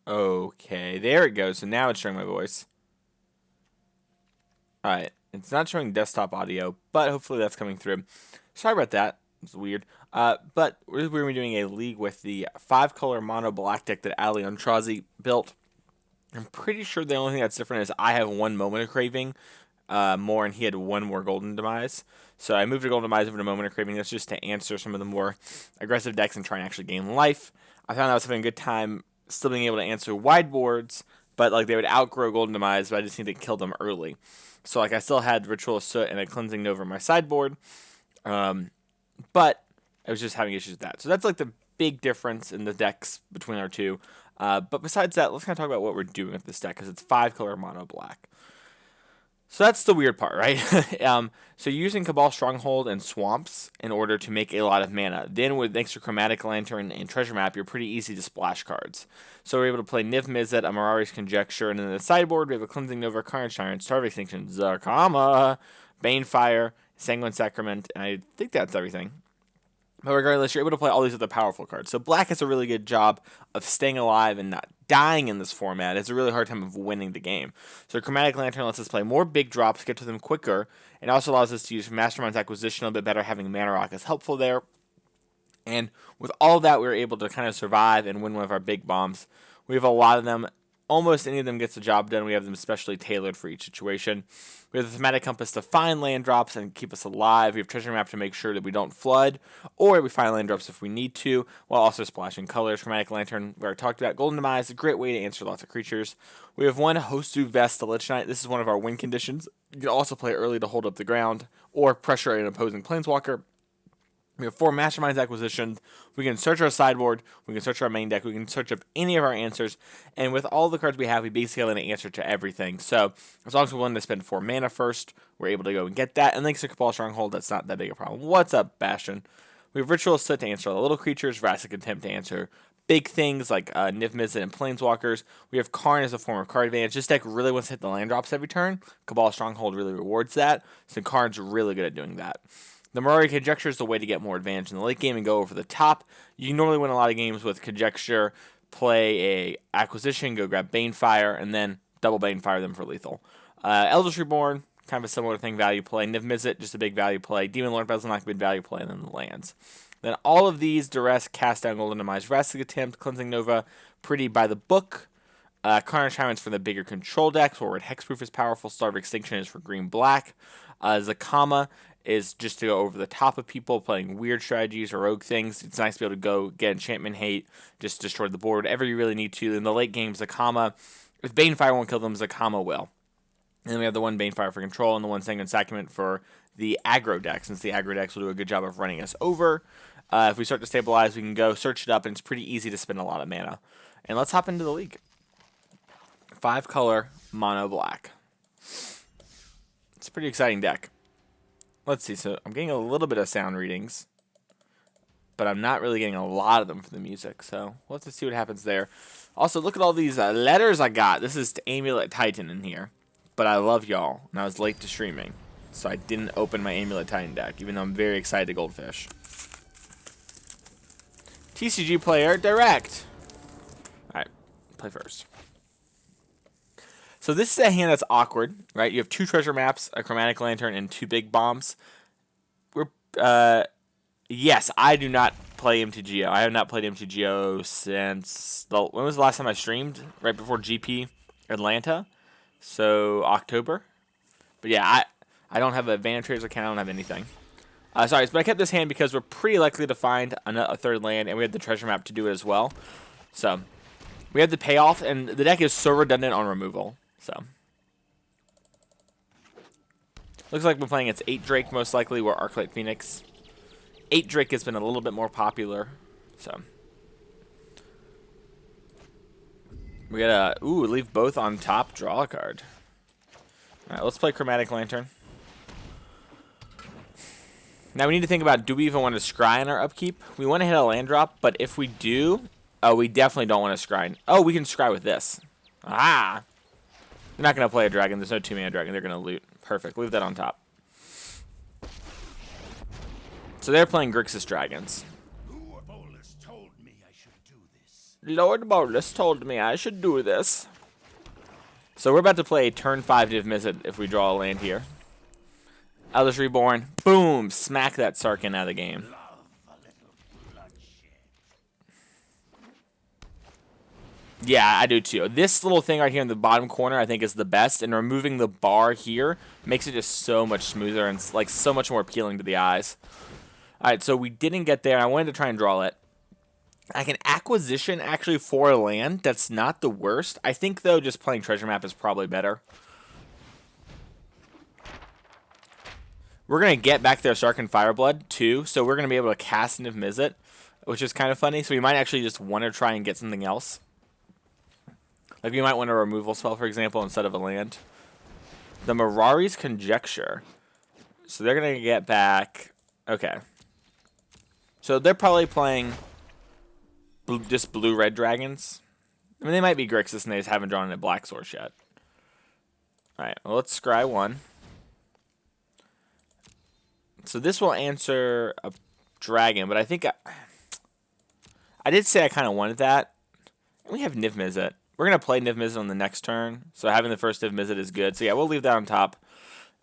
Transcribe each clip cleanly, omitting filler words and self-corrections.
Okay, there it goes. So now it's showing my voice. Alright, it's not showing desktop audio, but hopefully that's coming through. Sorry about that. It's weird. But we're going to be doing a league with the 5-color mono black deck that Ali Antrazi built. I'm pretty sure the only thing that's different is I have one Moment of Craving more, and he had one more Golden Demise. So I moved a Golden Demise over to Moment of Craving. That's just to answer some of the more aggressive decks and try and actually gain life. I found I was having a good time still being able to answer wide boards, but like they would outgrow Golden Demise, but I just need to kill them early. So like I still had Ritual of Soot and a Cleansing Nova on my sideboard, but I was just having issues with that. So that's like the big difference in the decks between our two. But besides that, let's kind of talk about what we're doing with this deck because it's 5-color mono black. So that's the weird part, right? So you're using Cabal Stronghold and Swamps in order to make a lot of mana. Then with thanks to Chromatic Lantern and Treasure Map, you're pretty easy to splash cards. So we're able to play Niv Mizzet, Amarari's Conjecture, and then the sideboard we have a Cleansing Nova, Carnage Tyrant, Star of Extinction, Zarkama, Banefire, Sanguine Sacrament, and I think that's everything. But regardless, you're able to play all these other powerful cards. So black has a really good job of staying alive and not dying in this format. It's a really hard time of winning the game. So Chromatic Lantern lets us play more big drops, get to them quicker, and also allows us to use Mastermind's Acquisition a bit better. Having Mana Rock is helpful there. And with all that, we were able to kind of survive and win one of our big bombs. We have a lot of them. Almost any of them gets the job done. We have them specially tailored for each situation. We have the Thematic Compass to find land drops and keep us alive. We have Treasure Map to make sure that we don't flood, or we find land drops if we need to, while also splashing colors. Chromatic Lantern, we already talked about. Golden Demise, a great way to answer lots of creatures. We have one Hostu Vest to Lich Knight. This is one of our win conditions. You can also play early to hold up the ground, or pressure an opposing Planeswalker. We have 4 Masterminds Acquisitions. We can search our sideboard. We can search our main deck. We can search up any of our answers. And with all the cards we have, we basically have an answer to everything. So as long as we're willing to spend 4 mana first, we're able to go and get that. And thanks to Cabal Stronghold, that's not that big a problem. What's up, Bastion? We have Ritual Soot to answer all the little creatures. Vrassic Contempt to answer big things like Niv Mizzet and Planeswalkers. We have Karn as a form of card advantage. This deck really wants to hit the land drops every turn. Cabal Stronghold really rewards that. So Karn's really good at doing that. The Mirari Conjecture is the way to get more advantage in the late game and go over the top. You can normally win a lot of games with Conjecture, play a Acquisition, go grab Banefire, and then double Banefire them for lethal. Eldritch Reborn, kind of a similar thing, value play. Niv Mizzet, just a big value play. Demon Lord Bezelnok, big value play, and then the lands. Then all of these, Duress, Cast Down, Golden Demise, Vrassic Attempt, Cleansing Nova, pretty by the book. Carnage Tyrant's for the bigger control decks, where Hexproof is powerful. Star of Extinction is for green-black. Zakama is just to go over the top of people playing weird strategies or rogue things. It's nice to be able to go get enchantment hate, just destroy the board whatever you really need to. In the late game, Zakama, if Banefire won't kill them, Zakama will. And then we have the one Banefire for control and the one Sanguine Sacrament for the aggro deck, since the aggro decks will do a good job of running us over. If we start to stabilize, we can go search it up, and it's pretty easy to spend a lot of mana. And let's hop into the league. 5-color mono black. It's a pretty exciting deck. Let's see, so I'm getting a little bit of sound readings, but I'm not really getting a lot of them for the music, so we'll have to see what happens there. Also, look at all these letters I got. This is to Amulet Titan in here, but I love y'all, and I was late to streaming, so I didn't open my Amulet Titan deck, even though I'm very excited to Goldfish. TCG player, direct. Alright, play first. So this is a hand that's awkward, right? You have 2 treasure maps, a Chromatic Lantern, and 2 big bombs. Yes, I do not play MTGO. I have not played MTGO since when was the last time I streamed? Right before GP Atlanta, so October. But yeah, I don't have a Vanitrader's account. I don't have anything. Sorry, but I kept this hand because we're pretty likely to find a third land, and we have the treasure map to do it as well. So we have the payoff, and the deck is so redundant on removal. So looks like we're playing its 8 Drake most likely. We're Arclight Phoenix. 8 Drake has been a little bit more popular. So we gotta leave both on top. Draw a card. All right, let's play Chromatic Lantern. Now we need to think about, do we even want to scry in our upkeep? We want to hit a land drop, but if we do, we definitely don't want to scry. Oh, we can scry with this. Ah. They're not going to play a dragon. There's no 2-mana dragon. They're going to loot. Perfect. Leave that on top. So they're playing Grixis Dragons. Who of Bolus told me I should do this? Lord Bolus told me I should do this. So we're about to play turn 5 Niv Mizzet if we draw a land here. Eldritch Reborn. Boom! Smack that Sarkhan out of the game. Yeah, I do too. This little thing right here in the bottom corner I think is the best, and removing the bar here makes it just so much smoother and like so much more appealing to the eyes. Alright, so we didn't get there. I wanted to try and draw it. I can acquisition actually for a land. That's not the worst. I think, though, just playing Treasure Map is probably better. We're going to get back their Sarkhan Fireblood, too, so we're going to be able to cast Niv Mizzet, which is kind of funny. So we might actually just want to try and get something else. Like, we might want a removal spell, for example, instead of a land. The Mirari's Conjecture. So they're going to get back... Okay. So they're probably playing... just blue-red dragons. I mean, they might be Grixis and they just haven't drawn a black source yet. Alright, well, let's scry 1. So this will answer a dragon, but I think I did say I kind of wanted that. We have Niv Mizzet. We're going to play Niv Mizzet on the next turn, so having the first Niv Mizzet is good. So yeah, we'll leave that on top.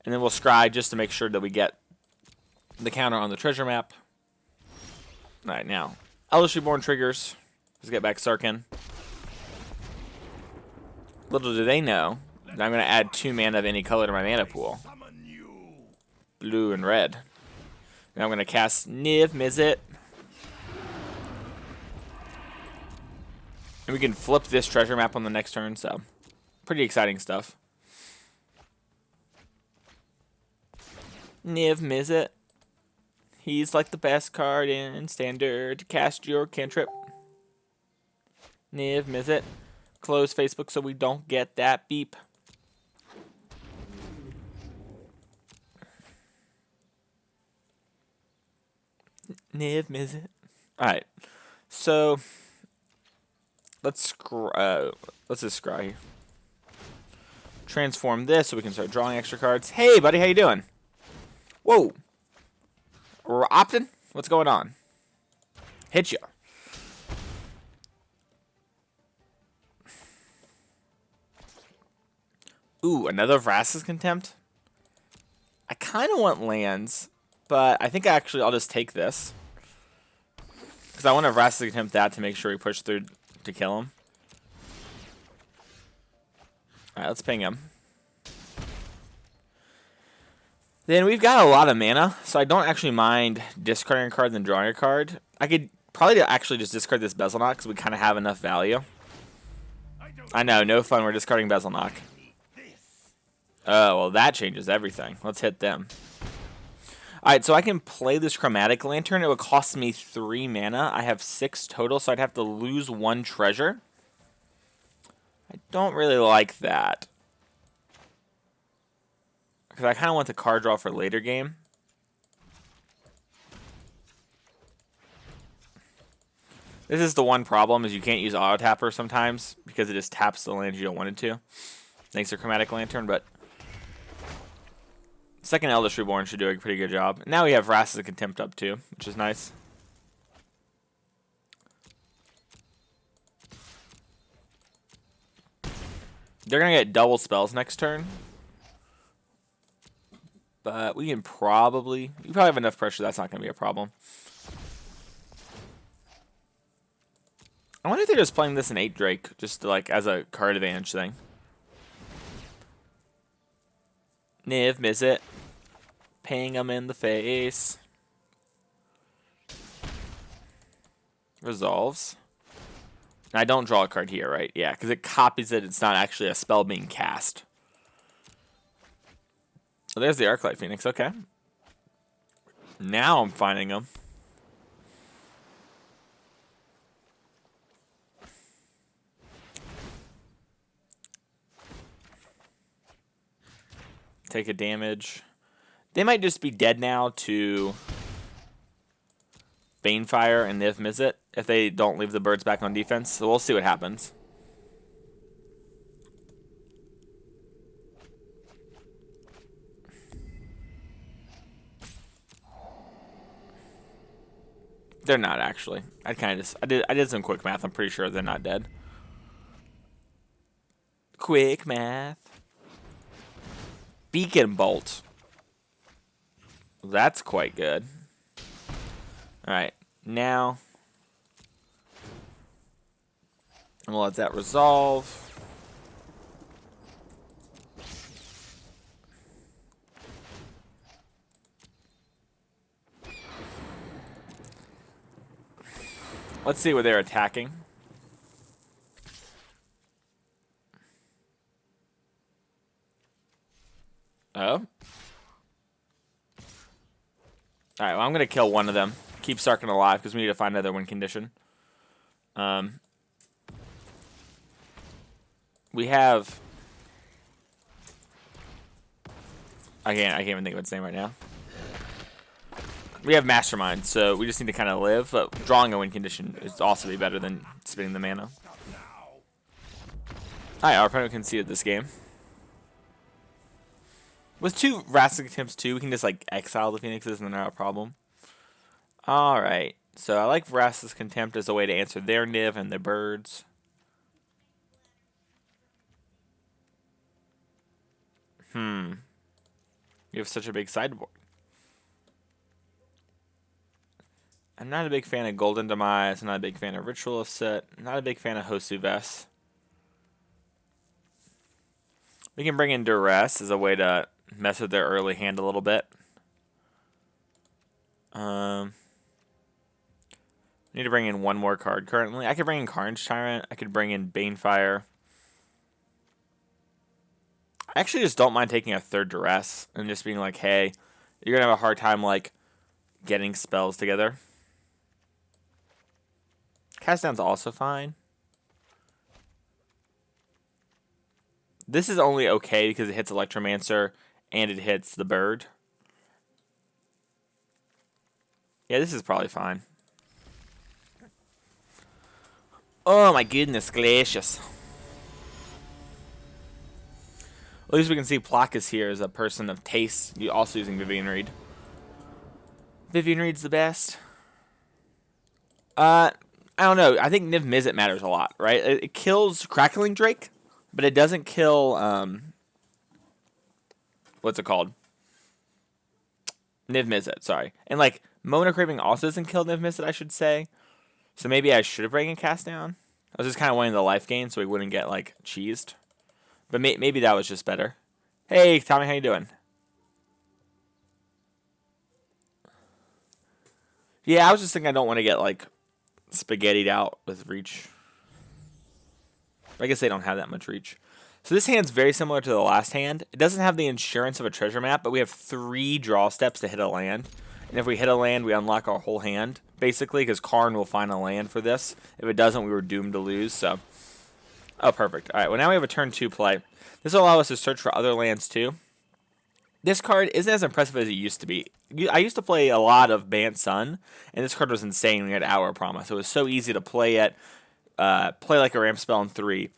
And then we'll scry just to make sure that we get the counter on the treasure map. Alright, now... Eldritch Reborn triggers. Let's get back Sarkhan. Little do they know that I'm going to add 2 mana of any color to my mana pool. Blue and red. Now I'm going to cast Niv Mizzet. And we can flip this treasure map on the next turn, so pretty exciting stuff. Niv Mizzet. He's like the best card in Standard to cast your cantrip. Niv Mizzet. Close Facebook so we don't get that beep. Niv Mizzet. Alright. So let's just scry. Transform this so we can start drawing extra cards. Hey buddy, how you doing? Whoa. Optin? What's going on? Hit ya. Ooh, another Vraska's Contempt? I kind of want lands, but I think I'll just take this. Because I want to Vraska's Contempt that to make sure we push through to kill him. Alright, let's ping him. Then we've got a lot of mana, so I don't actually mind discarding a card than drawing a card. I could probably actually just discard this Bezel Knock because we kind of have enough value. I know, no fun, we're discarding Bezel Knock. Oh, well that changes everything. Let's hit them. Alright, so I can play this Chromatic Lantern. It would cost me 3 mana. I have 6 total, so I'd have to lose 1 treasure. I don't really like that. Because I kind of want the card draw for later game. This is the one problem, is you can't use Auto Tapper sometimes, because it just taps the land you don't want it to. Thanks to Chromatic Lantern, but... Second Eldritch Reborn should do a pretty good job. Now we have Vraska's Contempt up too, which is nice. They're going to get double spells next turn. But we can probably have enough pressure. That's not going to be a problem. I wonder if they're just playing this in 8 Drake, just to, like as a card advantage thing. Niv Mizzet. Ping him in the face. Resolves. And I don't draw a card here, right? Yeah, because it copies it. It's not actually a spell being cast. So there's the Arclight Phoenix. Okay. Now I'm finding them. Take a damage. They might just be dead now to Banefire and Niv Mizzet if they don't leave the birds back on defense. So we'll see what happens. They're not actually. I did some quick math. I'm pretty sure they're not dead. Quick math. Beacon bolt. That's quite good. All right, now I'm gonna let that resolve. Let's see what they're attacking. Oh. Alright, well, I'm going to kill one of them. Keep Sarkin alive because we need to find another win condition. We have... I can't even think of its name right now. We have Mastermind, so we just need to kind of live, but drawing a win condition is also be better than spinning the mana. Alright, our opponent conceded this game. With 2 Vraska's attempts too, we can just like exile the Phoenixes and they're not a problem. Alright, so I like Vraska's Contempt as a way to answer their Niv and their birds. You have such a big sideboard. I'm not a big fan of Golden Demise. I'm not a big fan of Ritual of Set. I'm not a big fan of Hosu Vess. We can bring in Duress as a way to mess with their early hand a little bit. Need to bring in one more card currently. I could bring in Carnage Tyrant. I could bring in Banefire. I actually just don't mind taking a third Duress and just being like, hey, you're going to have a hard time like getting spells together. Cast Down's also fine. This is only okay because it hits Electromancer and it hits the bird. Yeah, this is probably fine. Oh my goodness gracious. At least we can see Plakas here as a person of taste, also using Vivian Reed. Vivian Reed's the best. I don't know. I think Niv Mizzet matters a lot, right? It kills Crackling Drake, but it doesn't kill, what's it called? Niv Mizzet, sorry. And, like, Mona Craving also doesn't kill Niv Mizzet, I should say. So maybe I should have brought in Cast Down. I was just kind of wanting the life gain so we wouldn't get, like, cheesed. But maybe that was just better. Hey, Tommy, how you doing? Yeah, I was just thinking I don't want to get, like, spaghettied out with reach. I guess they don't have that much reach. So this hand's very similar to the last hand. It doesn't have the insurance of a treasure map, but we have 3 draw steps to hit a land. And if we hit a land, we unlock our whole hand, basically, because Karn will find a land for this. If it doesn't, we were doomed to lose, so... Oh, perfect. Alright, well now we have a turn 2 play. This will allow us to search for other lands, too. This card isn't as impressive as it used to be. I used to play a lot of Bant Sun, and this card was insane when we had Hour Promise. It was so easy to play it, play like a ramp spell on 3,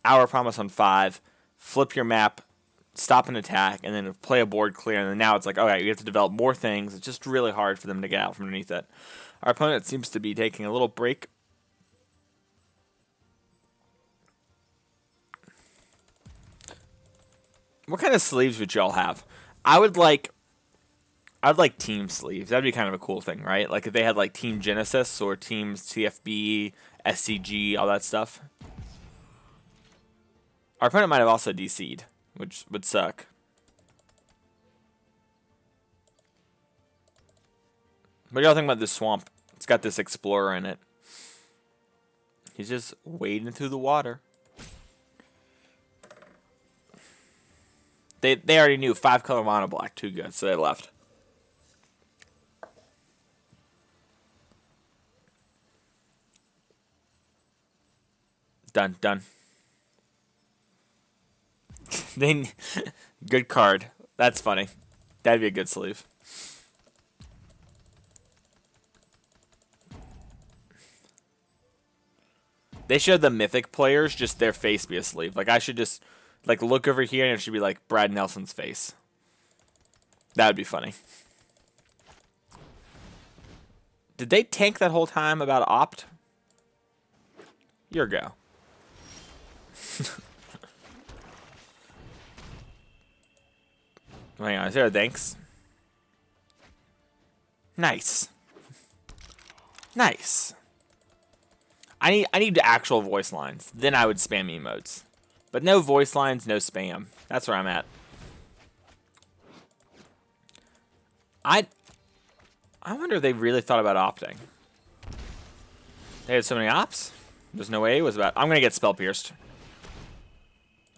Hour Promise on 5, flip your map, stop an attack, and then play a board clear, and then now it's like, okay, you have to develop more things. It's just really hard for them to get out from underneath it. Our opponent seems to be taking a little break. What kind of sleeves would y'all have? I would like team sleeves. That'd be kind of a cool thing, right? Like if they had like Team Genesis or Team CFB, SCG, all that stuff. Our opponent might have also DC'd, which would suck. What do y'all think about this swamp? It's got this explorer in it. He's just wading through the water. They already knew 5-color mono black, too good, so they left. Done. Good card. That's funny. That'd be a good sleeve. They showed the Mythic players just their face be a sleeve. Like I should just like look over here and it should be like Brad Nelson's face. That would be funny. Did they tank that whole time about opt? Your go. Hang on, is there a thanks? Nice. Nice. I need actual voice lines. Then I would spam emotes. But no voice lines, no spam. That's where I'm at. I wonder if they really thought about opting. They had so many ops. There's no way it was about. I'm gonna get spell pierced.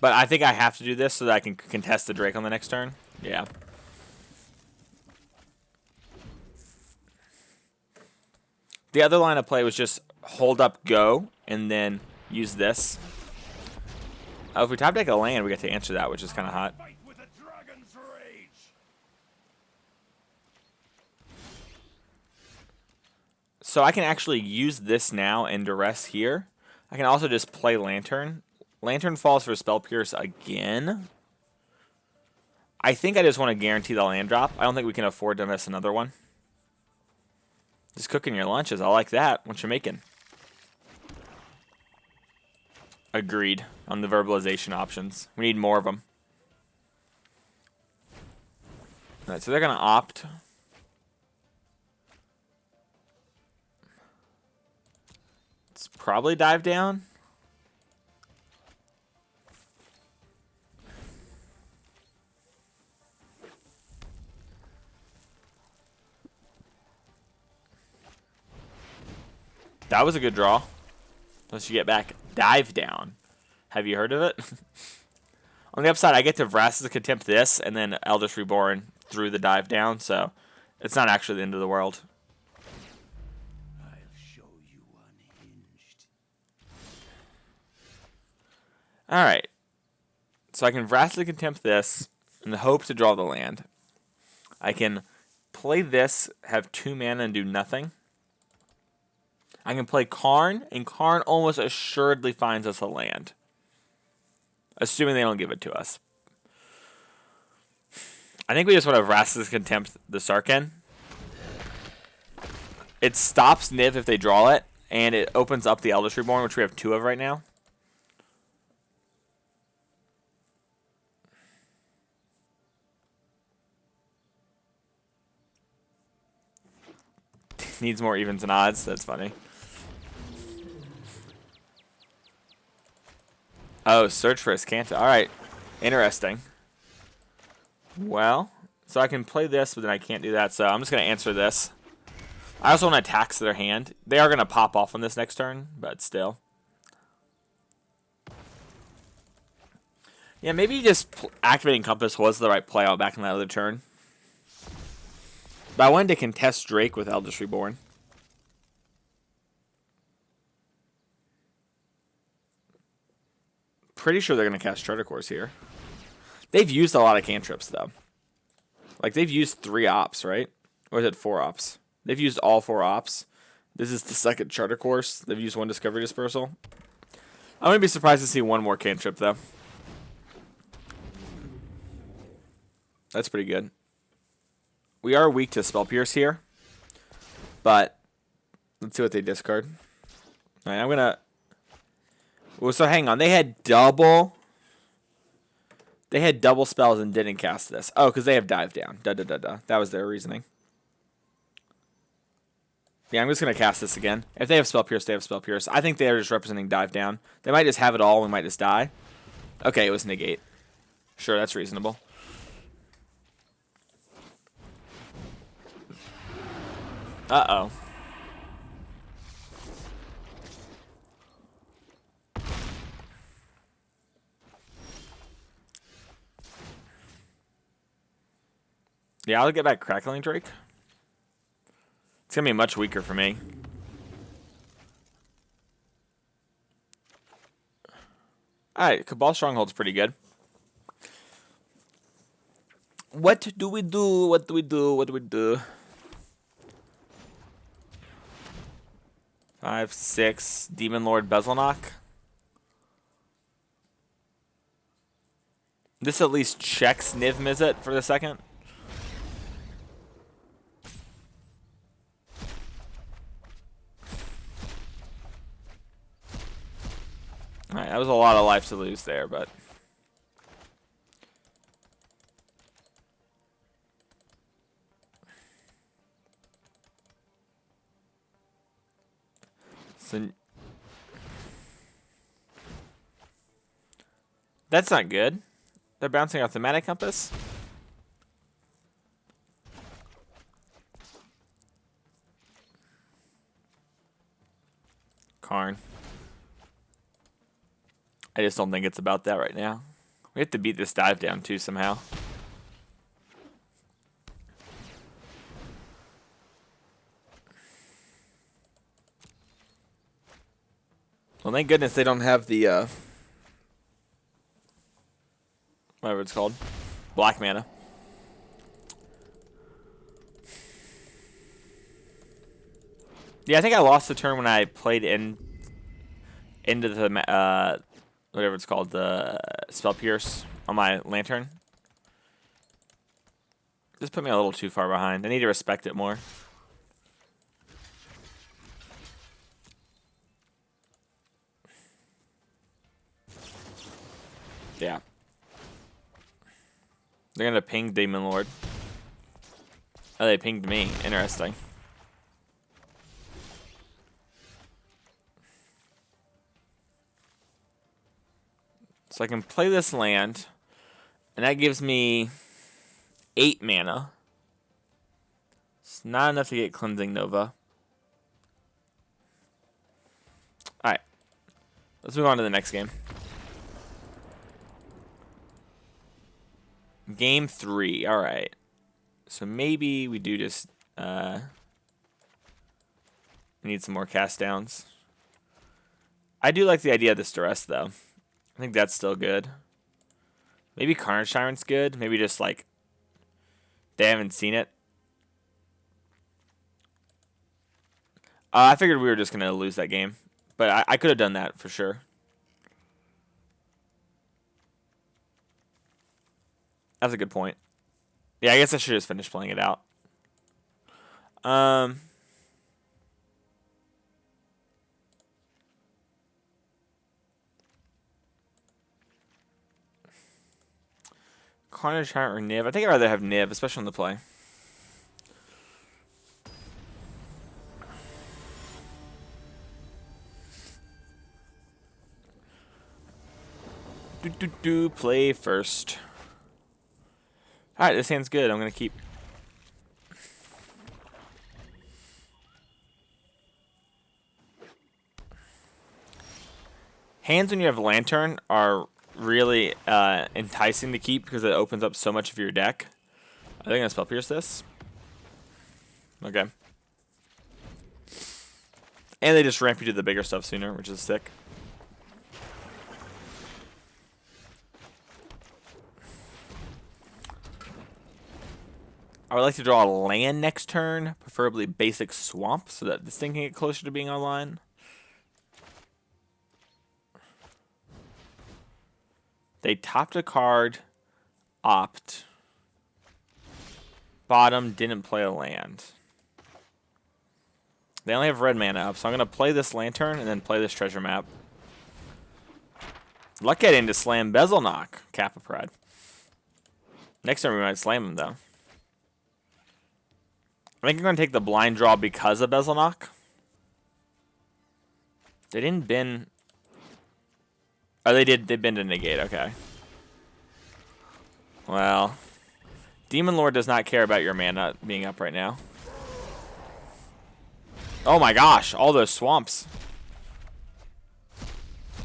But I think I have to do this so that I can contest the Drake on the next turn. Yeah. The other line of play was just hold up, go, and then use this. Oh, if we top deck a land, we get to answer that, which is kind of hot. So I can actually use this now and duress here. I can also just play Lantern. Lantern falls for Spell Pierce again. I think I just want to guarantee the land drop. I don't think we can afford to miss another one. Just cooking your lunches. I like that. What you making? Agreed on the verbalization options. We need more of them. All right, so they're going to opt. It's probably dive down. That was a good draw. Unless you get back dive down. Have you heard of it? On the upside, I get to Vraska's Contempt this, and then Eldritch Reborn through the dive down, so it's not actually the end of the world. I'll show you unhinged. Alright. So I can Vraska's Contempt this, in the hope to draw the land. I can play this, have 2 mana, and do nothing. I can play Karn, and Karn almost assuredly finds us a land. Assuming they don't give it to us. I think we just want to Vraska's Contempt the Sarkhan. It stops Niv if they draw it, and it opens up the Eldritch Reborn, which we have 2 of right now. Needs more evens and odds. That's funny. Oh, search for Azcanta. Alright. Interesting. Well, so I can play this, but then I can't do that, so I'm just going to answer this. I also want to tax their hand. They are going to pop off on this next turn, but still. Yeah, maybe just activating Compass was the right play out back in that other turn. But I wanted to contest Drake with Eldritch Reborn. Pretty sure they're going to cast Charter Course here. They've used a lot of cantrips, though. Like, they've used 3 ops, right? Or is it 4 ops? They've used all 4 ops. This is the second Charter Course. They've used 1 Discovery Dispersal. I wouldn't be surprised to see 1 more cantrip, though. That's pretty good. We are weak to Spell Pierce here. But let's see what they discard. All right, I'm going to... Well, so hang on. They had double spells and didn't cast this. Oh, because they have dive down. That was their reasoning. Yeah, I'm just going to cast this again. If they have Spell Pierce, they have Spell Pierce. I think they're just representing dive down. They might just have it all and we might just die. Okay, it was negate. Sure, that's reasonable. Uh-oh. Yeah, I'll get back Crackling Drake. It's going to be much weaker for me. Alright, Cabal Stronghold's pretty good. What do we do? What do we do? What do we do? 5, 6, Demon Lord Bezelnok. This at least checks Niv Mizzet for the second. That was a lot of life to lose there, but... So... That's not good. They're bouncing off the Mana Compass. Karn. I just don't think it's about that right now. We have to beat this dive down too somehow. Well, thank goodness they don't have the whatever it's called, black mana. Yeah, I think I lost the turn when I played into the whatever it's called, the Spell Pierce on my Lantern. Just put me a little too far behind. I need to respect it more. Yeah. They're gonna ping Demon Lord. Oh, they pinged me. Interesting. So I can play this land, and that gives me 8 mana. It's not enough to get Cleansing Nova. Alright. Let's move on to the next game. Game 3. Alright. So maybe we do just need some more cast downs. I do like the idea of this Duress, though. I think that's still good. Maybe Carnage Tyrant's good. Maybe just like they haven't seen it. I figured we were just gonna lose that game, but I could have done that for sure. That's a good point. Yeah, I guess I should just finish playing it out. Carnage Tyrant or Niv? I think I'd rather have Niv, especially on the play. Play first. Alright, this hand's good. I'm going to keep. Hands when you have Lantern are really enticing to keep because it opens up so much of your deck. I think I'm going to Spell Pierce this. Okay. And they just ramp you to the bigger stuff sooner, which is sick. I would like to draw a land next turn, preferably basic swamp, so that this thing can get closer to being online. They topped a card, opt. Bottom, didn't play a land. They only have red mana up, so I'm going to play this Lantern and then play this Treasure Map. Luck getting to slam Bezel Knock, Kappa Pride. Next turn we might slam him, though. I think I'm going to take the blind draw because of Bezel Knock. They didn't bin... Oh, they did. They bin to negate. Okay. Well, Demon Lord does not care about your mana being up right now. Oh my gosh, all those swamps.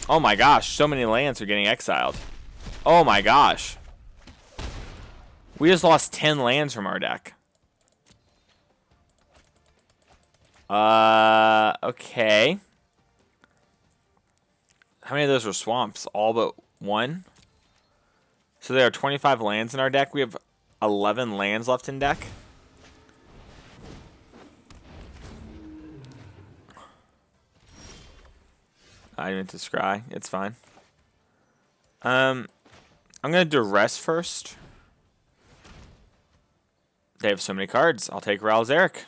Oh my gosh, so many lands are getting exiled. Oh my gosh. We just lost 10 lands from our deck. Okay. How many of those were swamps? All but one? So there are 25 lands in our deck. We have 11 lands left in deck. I didn't to scry. It's fine. I'm going to Duress first. They have so many cards. I'll take Ral Zarek.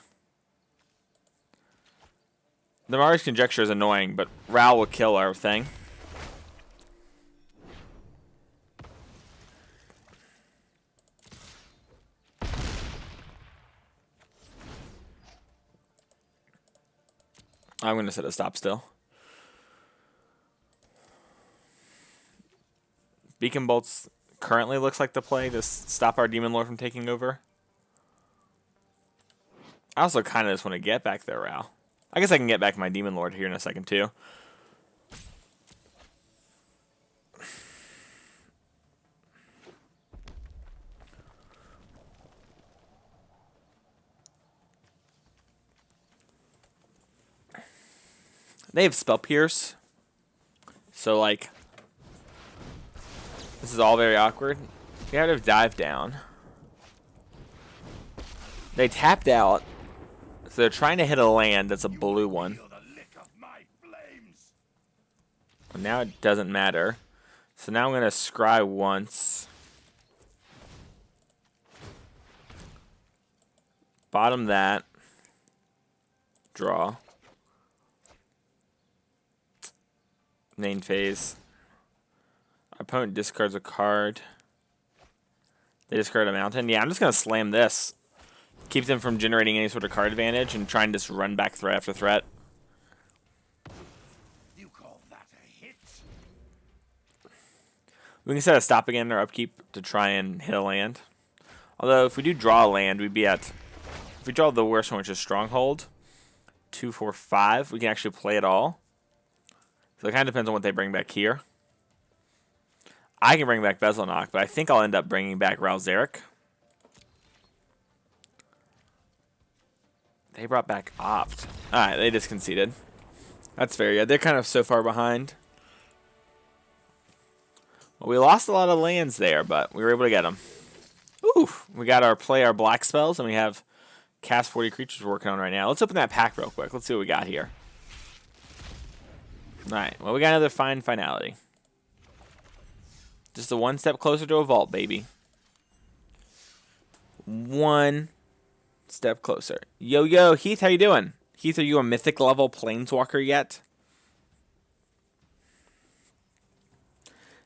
The Mars Conjecture is annoying, but Ral will kill our thing. I'm going to set a stop still. Beacon Bolts currently looks like the play to stop our Demon Lord from taking over. I also kind of just want to get back there, Rao. I guess I can get back my Demon Lord here in a second, too. They have Spell Pierce. So, like, this is all very awkward. You have to dive down. They tapped out. So they're trying to hit a land that's a blue one. Well, now it doesn't matter. So now I'm going to scry once. Bottom that. Draw. Main phase. Opponent discards a card. They discard a mountain. Yeah, I'm just going to slam this. Keeps them from generating any sort of card advantage and trying to just run back threat after threat. You call that a hit? We can set a stop again in our upkeep to try and hit a land. Although, if we do draw a land, we'd be at... If we draw the worst one, which is Stronghold, 2, 4, 5, we can actually play it all. So it kind of depends on what they bring back here. I can bring back Bezelnok, but I think I'll end up bringing back Ralzeric. They brought back Opt. Alright, they just conceded. That's fair. Yeah, they're kind of so far behind. Well, we lost a lot of lands there, but we were able to get them. Ooh, we got our black spells, and we have cast 40 creatures we're working on right now. Let's open that pack real quick. Let's see what we got here. Alright, well, we got another fine finality. Just a one step closer to a vault, baby. One step closer. Yo, Heath, how you doing? Heath, are you a mythic level planeswalker yet?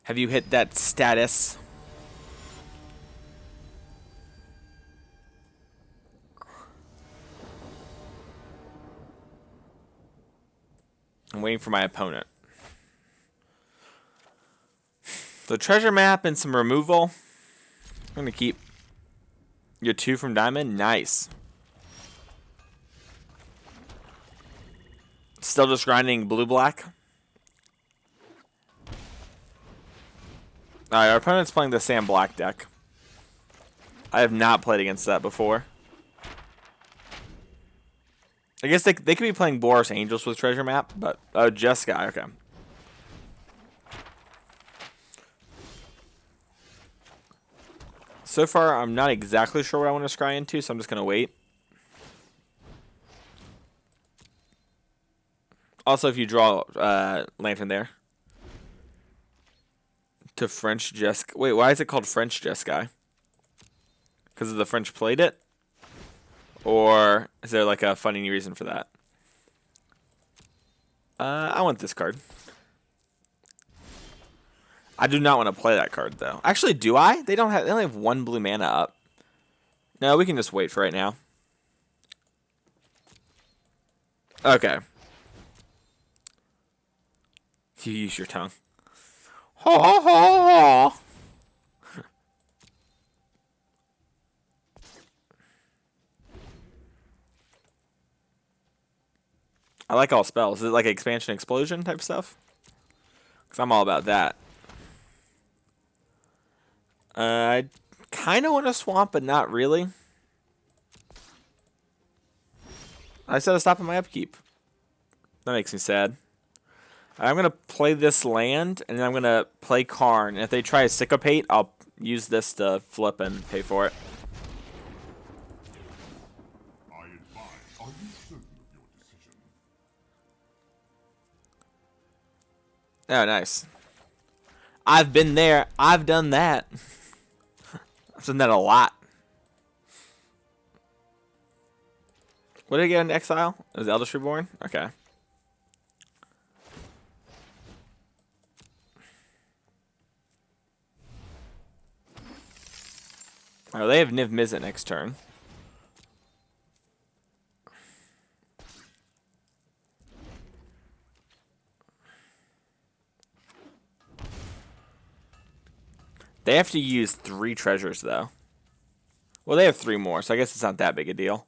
Have you hit that status? I'm waiting for my opponent. So treasure map and some removal. I'm going to keep your 2 from diamond. Nice. Still just grinding blue-black. Alright, our opponent's playing the Sam Black deck. I have not played against that before. I guess they could be playing Boros Angels with treasure map, but... Oh, Jeskai, okay. So far, I'm not exactly sure what I want to scry into, so I'm just going to wait. Also, if you draw Lantern there. To French Jeskai. Wait, why is it called French Jeskai? Because the French played it? Or is there like a funny reason for that? I want this card. I do not want to play that card though. Actually, do I? They only have 1 blue mana up. No, we can just wait for right now. Okay. You use your tongue. Ho ho ho. I like all spells. Is it like expansion explosion type stuff? Because I'm all about that. I kind of want to swamp, but not really. I set a stop on my upkeep. That makes me sad. I'm going to play this land, and then I'm going to play Karn. And if they try to Sycopate, I'll use this to flip and pay for it. Oh, nice. I've been there. I've done that. I've done that a lot. What did I get in exile? It was Eldritch Reborn? Okay. Oh, they have Niv Mizzet next turn. have to use 3 treasures, though. Well, they have 3 more, so I guess it's not that big a deal.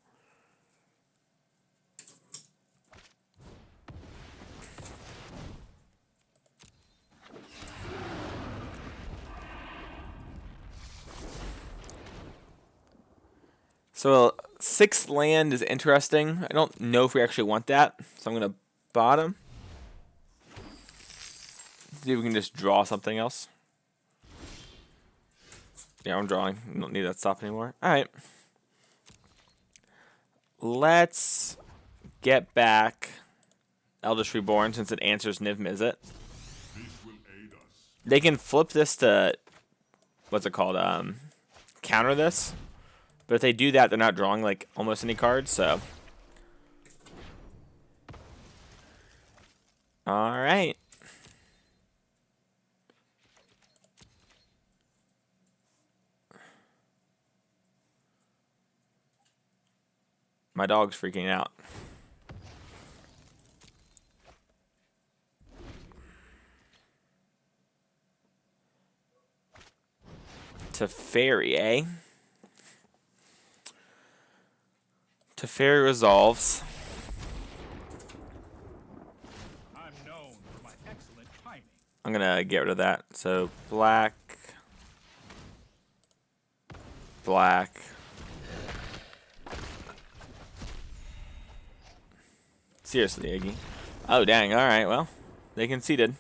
So 6th land is interesting. I don't know if we actually want that, so I'm going to bottom. See if we can just draw something else. Yeah, I'm drawing. I don't need that stop anymore. Alright. Let's get back Eldritch Reborn since it answers Niv Mizzet. They can flip this to, what's it called, counter this. But if they do that, they're not drawing, like, almost any cards, so. Alright. My dog's freaking out. Teferi, eh? Teferi resolves. I'm known for my excellent timing. I'm gonna get rid of that. So black, black. Seriously, Iggy. Oh dang! All right, well, they conceded.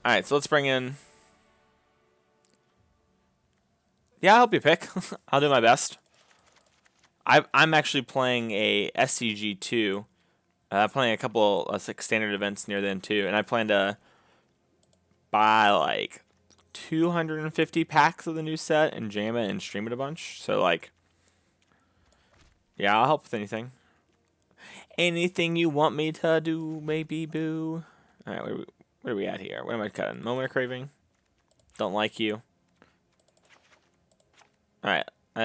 All right, so let's bring in. Yeah, I'll help you pick. I'll do my best. I'm actually playing a SCG2. Playing a couple of like standard events near then too, and I plan to buy like 250 packs of the new set and jam it and stream it a bunch. So like, yeah, I'll help with anything. Anything you want me to do, maybe, boo. All right, where are we at here? What am I cutting? Moment of Craving. Don't like you. All right, I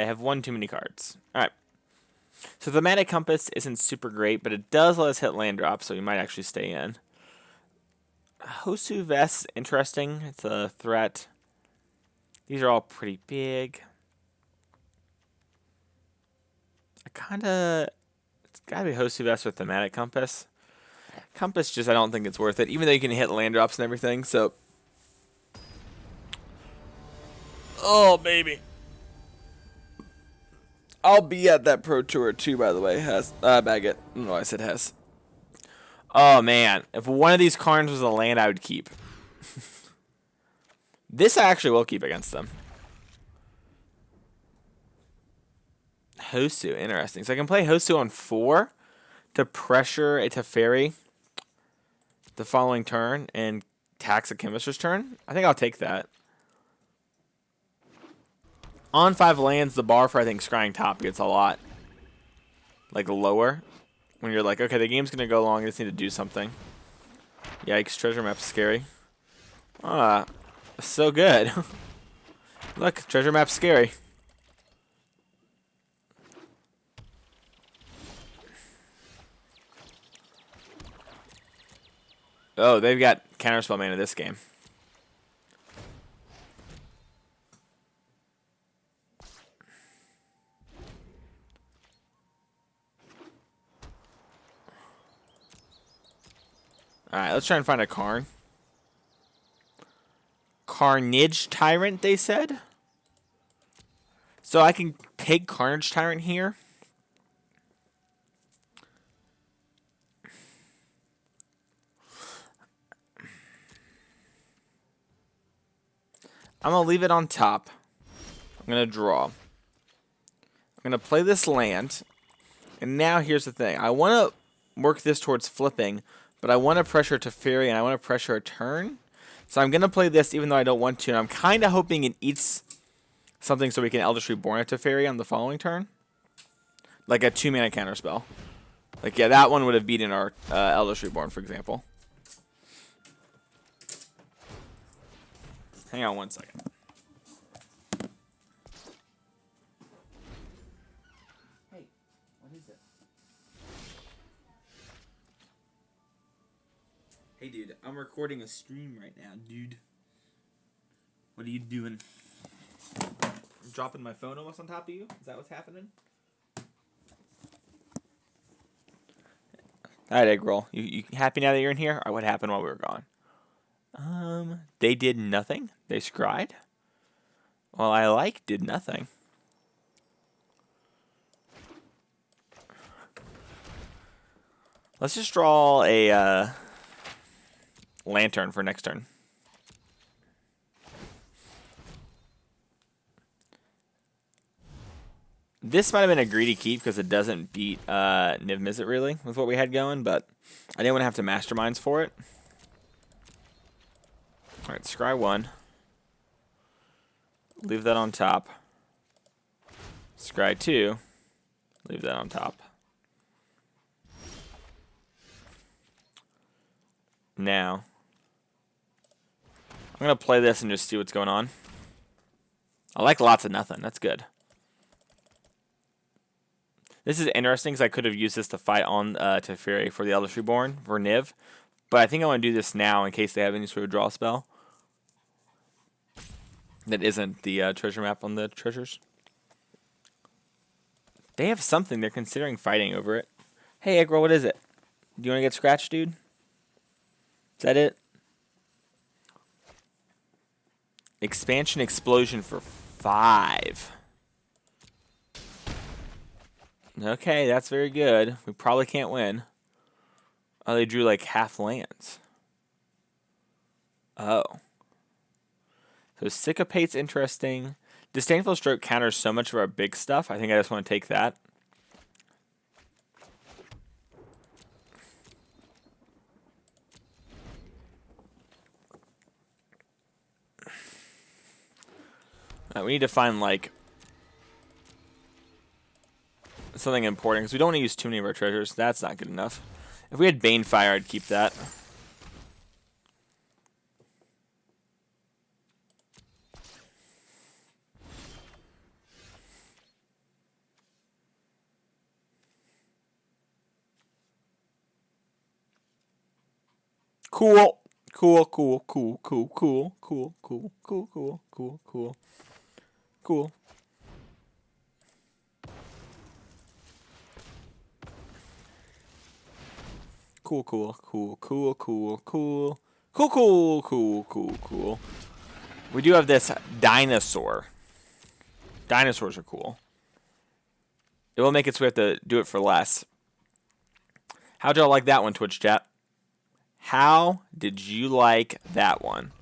have one too many cards. All right. So Thematic Compass isn't super great, but it does let us hit land drops, so we might actually stay in. Hosu Vest is interesting. It's a threat. These are all pretty big. It's gotta be Hosu Vest with Thematic Compass. Compass just, I don't think it's worth it, even though you can hit land drops and everything, so. Oh, baby. I'll be at that Pro Tour too, by the way, Hess. Baggett. No, I said Hess. Oh, man. If one of these Karns was a land, I would keep. This I actually will keep against them. Hosu, interesting. So I can play Hosu on 4 to pressure a Teferi the following turn and tax a Chemist's turn. I think I'll take that. On 5 lands, the bar for, I think, Scrying Top gets a lot, like, lower. When you're like, okay, the game's going to go long, I just need to do something. Yikes, treasure map's scary. So good. Look, treasure map's scary. Oh, they've got counterspell mana this game. Alright, let's try and find a Karn. Carnage Tyrant, they said. So I can take Carnage Tyrant here. I'm going to leave it on top. I'm going to draw. I'm going to play this land. And now here's the thing. I want to work this towards flipping, but I want to pressure Teferi and I want to pressure a turn. So I'm going to play this even though I don't want to. And I'm kind of hoping it eats something so we can Eldritch Reborn a Teferi on the following turn. Like a 2-mana counterspell. Like, yeah, that one would have beaten our Eldritch Reborn, for example. Hang on one second. Hey, what is it? Hey, dude, I'm recording a stream right now, dude. What are you doing? I'm dropping my phone almost on top of you? Is that what's happening? Alright, egg roll. You happy now that you're in here? Or what happened while we were gone? They did nothing. They scried. Well, I did nothing. Let's just draw a lantern for next turn. This might have been a greedy keep because it doesn't beat Niv Mizzet really with what we had going, but I didn't want to have to masterminds for it. Alright, scry 1. Leave that on top. Scry 2. Leave that on top. Now, I'm going to play this and just see what's going on. I like lots of nothing. That's good. This is interesting because I could have used this to fight on Teferi for the Eldest Reborn for Niv. But I think I want to do this now in case they have any sort of draw spell. That isn't the treasure map on the treasures. They have something. They're considering fighting over it. Hey, Eggroll, what is it? Do you want to get scratched, dude? Is that it? Expansion Explosion for 5. Okay, that's very good. We probably can't win. Oh, they drew like half lands. Oh. So Syncopate's interesting. Disdainful Stroke counters so much of our big stuff. I think I just want to take that. We need to find like something important because we don't want to use too many of our treasures. That's not good enough. If we had Banefire, I'd keep that. Cool. Cool, cool, cool, cool, cool, cool, cool, cool, cool, cool, cool. Cool. Cool, cool, cool, cool, cool, cool. Cool, cool, cool, cool, cool. We do have this dinosaur. Dinosaurs are cool. It will make it so we have to do it for less. How'd y'all like that one, Twitch chat? How did you like that one?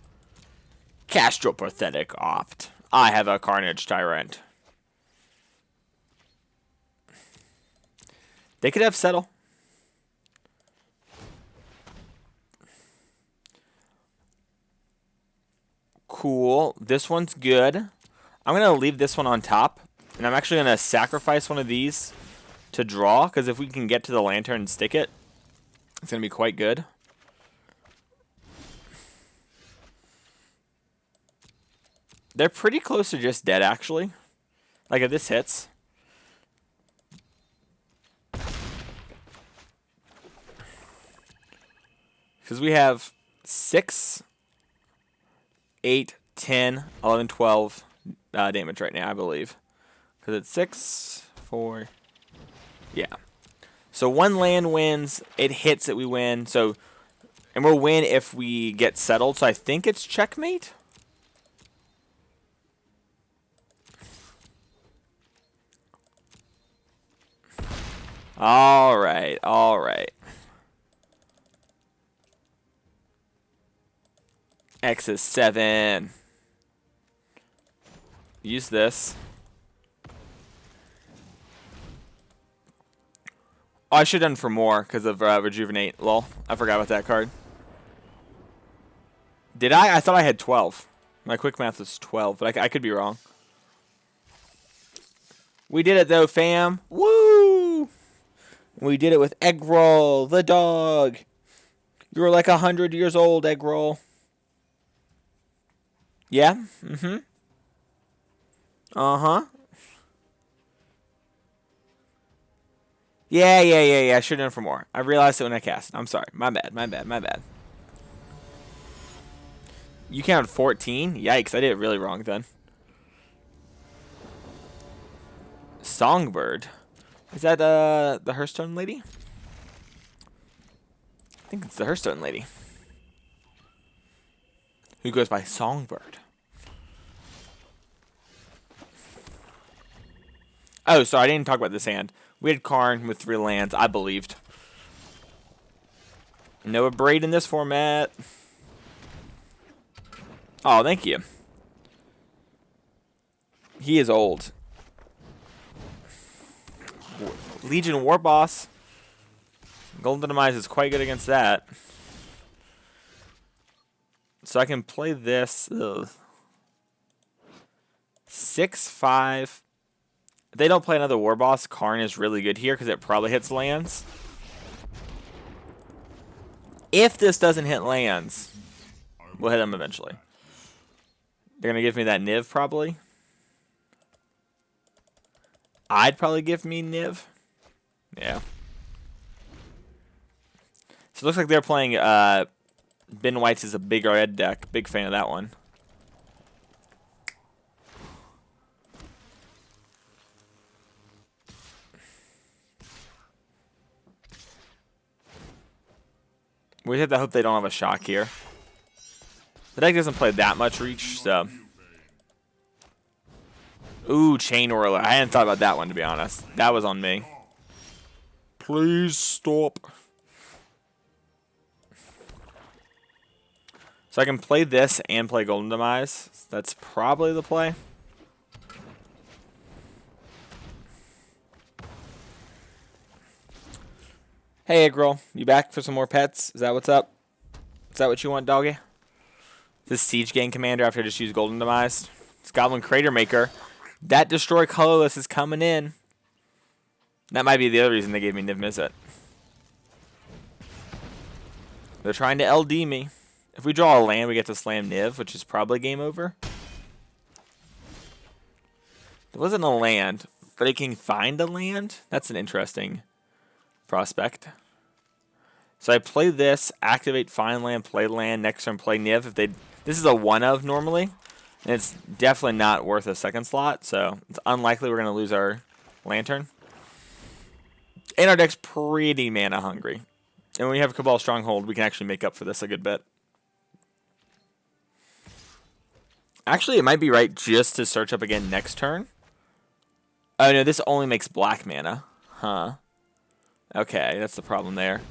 Castropathetic opt. I have a Carnage Tyrant. They could have Settle. Cool. This one's good. I'm going to leave this one on top. And I'm actually going to sacrifice one of these to draw. Because if we can get to the lantern and stick it, it's going to be quite good. They're pretty close to just dead, actually. Like, if this hits. Because we have 6, 8, 10, 11, 12 damage right now, I believe. Because it's 6, 4. Yeah. So one land wins. It hits it, we win. So, and we'll win if we get settled. So I think it's checkmate. All right, all right. X is 7. Use this. Oh, I should have done for more because of Rejuvenate. Lol. I forgot about that card. Did I? I thought I had 12. My quick math was 12, but I could be wrong. We did it, though, fam. Woo! We did it with Eggroll, the dog. You're like 100 years old, Eggroll. Yeah? Mm-hmm. Uh-huh. Yeah. I should have done for more. I realized it when I cast. I'm sorry. My bad. You count 14? Yikes, I did it really wrong then. Songbird. Is that the Hearthstone lady? I think it's the Hearthstone lady. Who goes by Songbird. Oh, sorry, I didn't talk about this hand. We had Karn with 3 lands, I believed. No Braid in this format. Oh, thank you. He is old. Legion War Boss. Golden Demise is quite good against that. So I can play this. 6-5. If they don't play another War Boss, Karn is really good here because it probably hits lands. If this doesn't hit lands, we'll hit them eventually. They're going to give me that Niv probably. I'd probably give me Niv. Yeah. So it looks like they're playing Ben White's is a big red deck. Big fan of that one. We have to hope they don't have a shock here. The deck doesn't play that much reach, so. Ooh, Chain Whirler. I hadn't thought about that one, to be honest. That was on me. Please stop. So I can play this and play Golden Demise. That's probably the play. Hey, Eggroll. You back for some more pets? Is that what's up? Is that what you want, doggy? This Siege Gang Commander after I just used Golden Demise. It's Goblin Crater Maker. That Destroy Colorless is coming in. That might be the other reason they gave me Niv Mizzet. They're trying to LD me. If we draw a land, we get to slam Niv, which is probably game over. It wasn't a land, but it can find a land? That's an interesting prospect. So I play this, activate find land, play land, next turn play Niv. This is a 1-of normally, and it's definitely not worth a second slot, so it's unlikely we're going to lose our Lantern. And our deck's pretty mana hungry. And when we have Cabal Stronghold, we can actually make up for this a good bit. Actually, it might be right just to search up again next turn. Oh no, this only makes black mana. Huh. Okay, that's the problem there.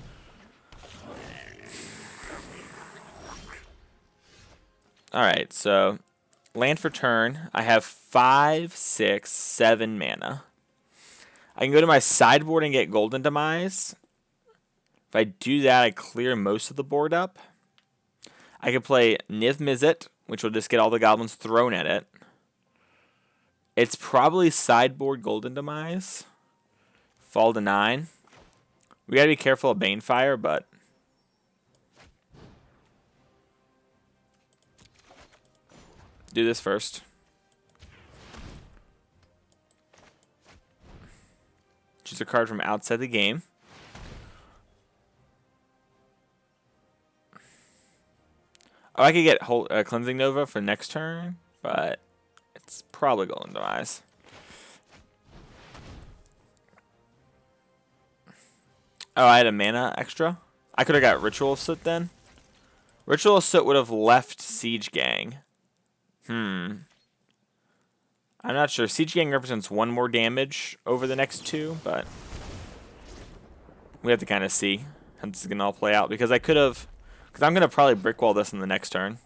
Alright, so land for turn. I have 5, 6, 7 mana. I can go to my sideboard and get Golden Demise. If I do that, I clear most of the board up. I can play Niv Mizzet, which will just get all the goblins thrown at it. It's probably sideboard Golden Demise. Fall to 9. We gotta be careful of Banefire, but do this first. Choose a card from outside the game. Oh, I could get Cleansing Nova for next turn, but it's probably Golden Demise. Oh, I had a mana extra? I could have got Ritual Soot then. Ritual Soot would have left Siege Gang. I'm not sure. Siege Gang represents 1 more damage over the next 2, but we have to kind of see how this is going to all play out. Because I could have... Because I'm going to probably Brick Wall this in the next turn.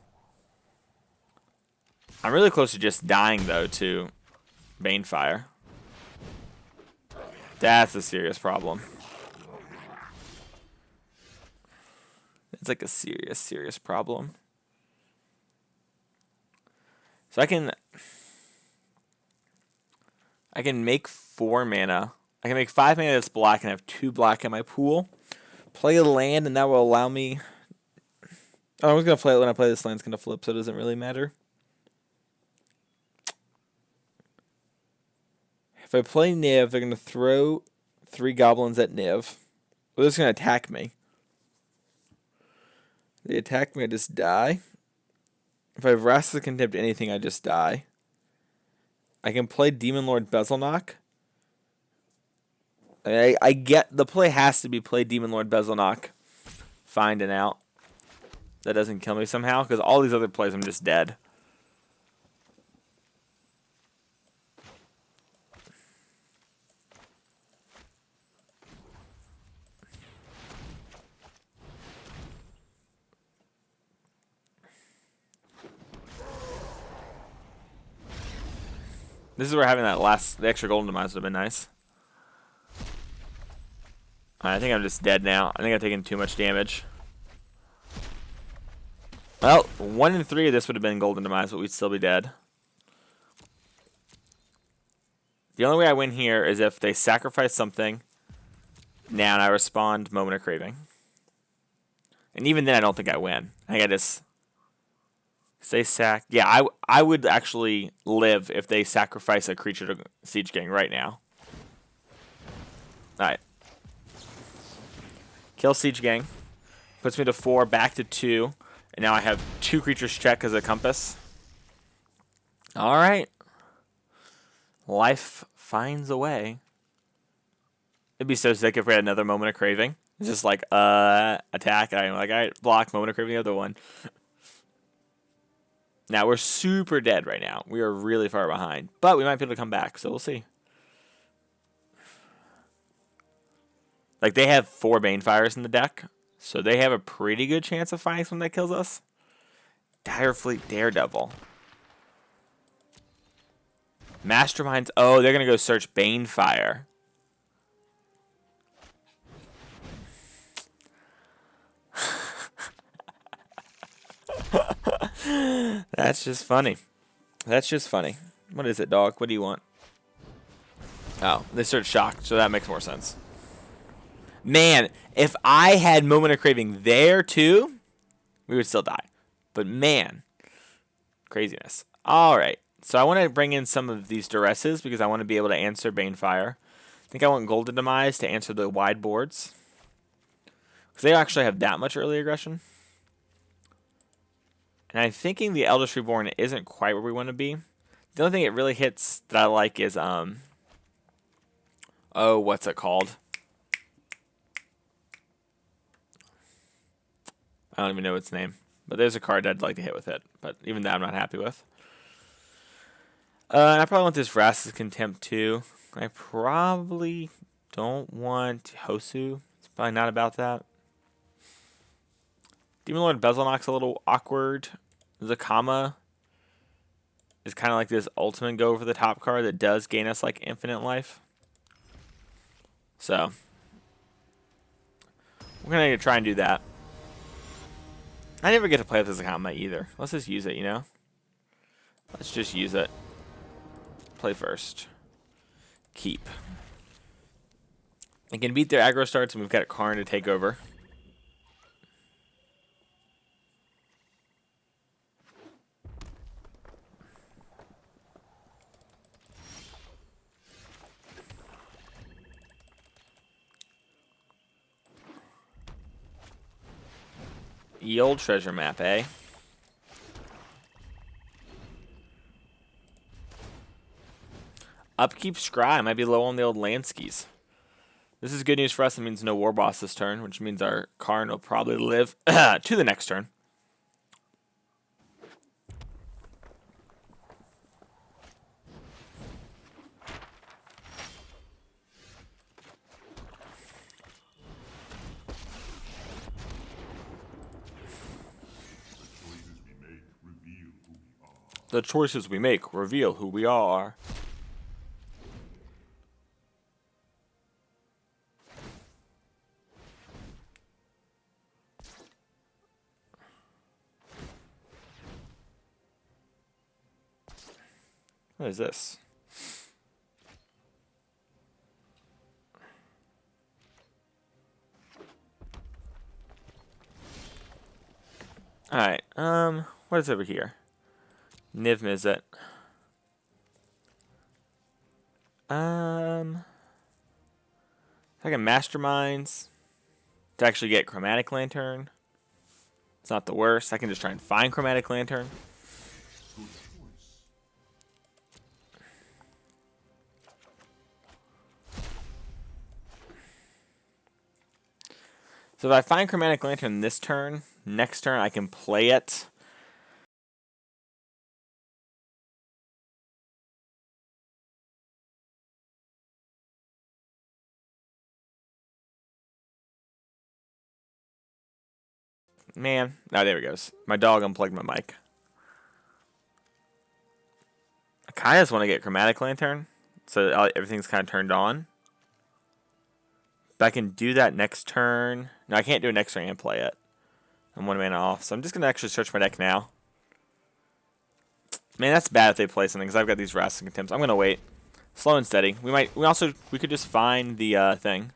I'm really close to just dying, though, to Banefire. That's a serious problem. It's like a serious, serious problem. So I can make 4 mana. I can make 5 mana that's black and have 2 black in my pool. Play a land, and that will allow me... Oh, I was going to play it when I play this land's going to flip, so it doesn't really matter. If I play Niv, they're going to throw 3 goblins at Niv. Well, they're just going to attack me. They attack me, I just die. If I have Wrath of Contempt anything, I just die. I can play Demon Lord Bezelnock. I get the play has to be play Demon Lord Bezelnock. Find and out. That doesn't kill me somehow, because all these other plays I'm just dead. This is where having the extra golden demise would have been nice. I think I'm just dead now. I think I've taken too much damage. Well, 1 in 3 of this would have been golden demise, but we'd still be dead. The only way I win here is if they sacrifice something now and I respond Moment of Craving. And even then, I don't think I win. I think I just say sack. Yeah, I would actually live if they sacrifice a creature to Siege Gang right now. Alright. Kill Siege Gang. Puts me to 4, back to 2. And now I have 2 creatures check as a compass. Alright. Life finds a way. It'd be so sick if we had another Moment of Craving. It's just like, attack. And I'm like, alright, block, Moment of Craving, the other one. Now, we're super dead right now. We are really far behind. But we might be able to come back, so we'll see. Like, they have 4 Banefires in the deck, so they have a pretty good chance of finding something that kills us. Direfleet Daredevil. Masterminds. Oh, they're going to go search Banefire. That's just funny. That's just funny. What is it, dog? What do you want? Oh, they search Shock, so that makes more sense. Man, if I had Moment of Craving there too, we would still die. But man, craziness. All right, so I want to bring in some of these Duresses because I want to be able to answer Banefire. I think I want Golden Demise to answer the wide boards. Because they actually have that much early aggression. And I'm thinking the Eldritch Reborn isn't quite where we want to be. The only thing it really hits that I like is, oh, what's it called? I don't even know its name. But there's a card I'd like to hit with it. But even that I'm not happy with. I probably want this Wrath of Contempt too. I probably don't want Hosu. It's probably not about that. Demon Lord Bezelnock's a little awkward. Zakama is kind of like this ultimate go over the top card that does gain us like infinite life. So we're gonna try and do that. I never get to play with Zakama either. Let's just use it, you know? Let's just use it. Play first. Keep. I can beat their aggro starts and we've got Karn to take over. Ye old treasure map, eh? Upkeep Scry might be low on the old land skis. This is good news for us. It means no war boss this turn, which means our Karn will probably live to the next turn. The choices we make reveal who we are. What is this? Alright, what is over here? Niv Mizzet. I can Masterminds to actually get Chromatic Lantern. It's not the worst. I can just try and find Chromatic Lantern. So if I find Chromatic Lantern this turn, next turn I can play it. Man, there he goes. My dog unplugged my mic. I kind of just want to get Chromatic Lantern, so everything's kind of turned on. But I can do that next turn. No, I can't do it next turn and play it. I'm 1 mana off, so I'm just going to actually search my deck now. Man, that's bad if they play something, because I've got these Wraths and Contempts. I'm going to wait. Slow and steady. We could just find the thing.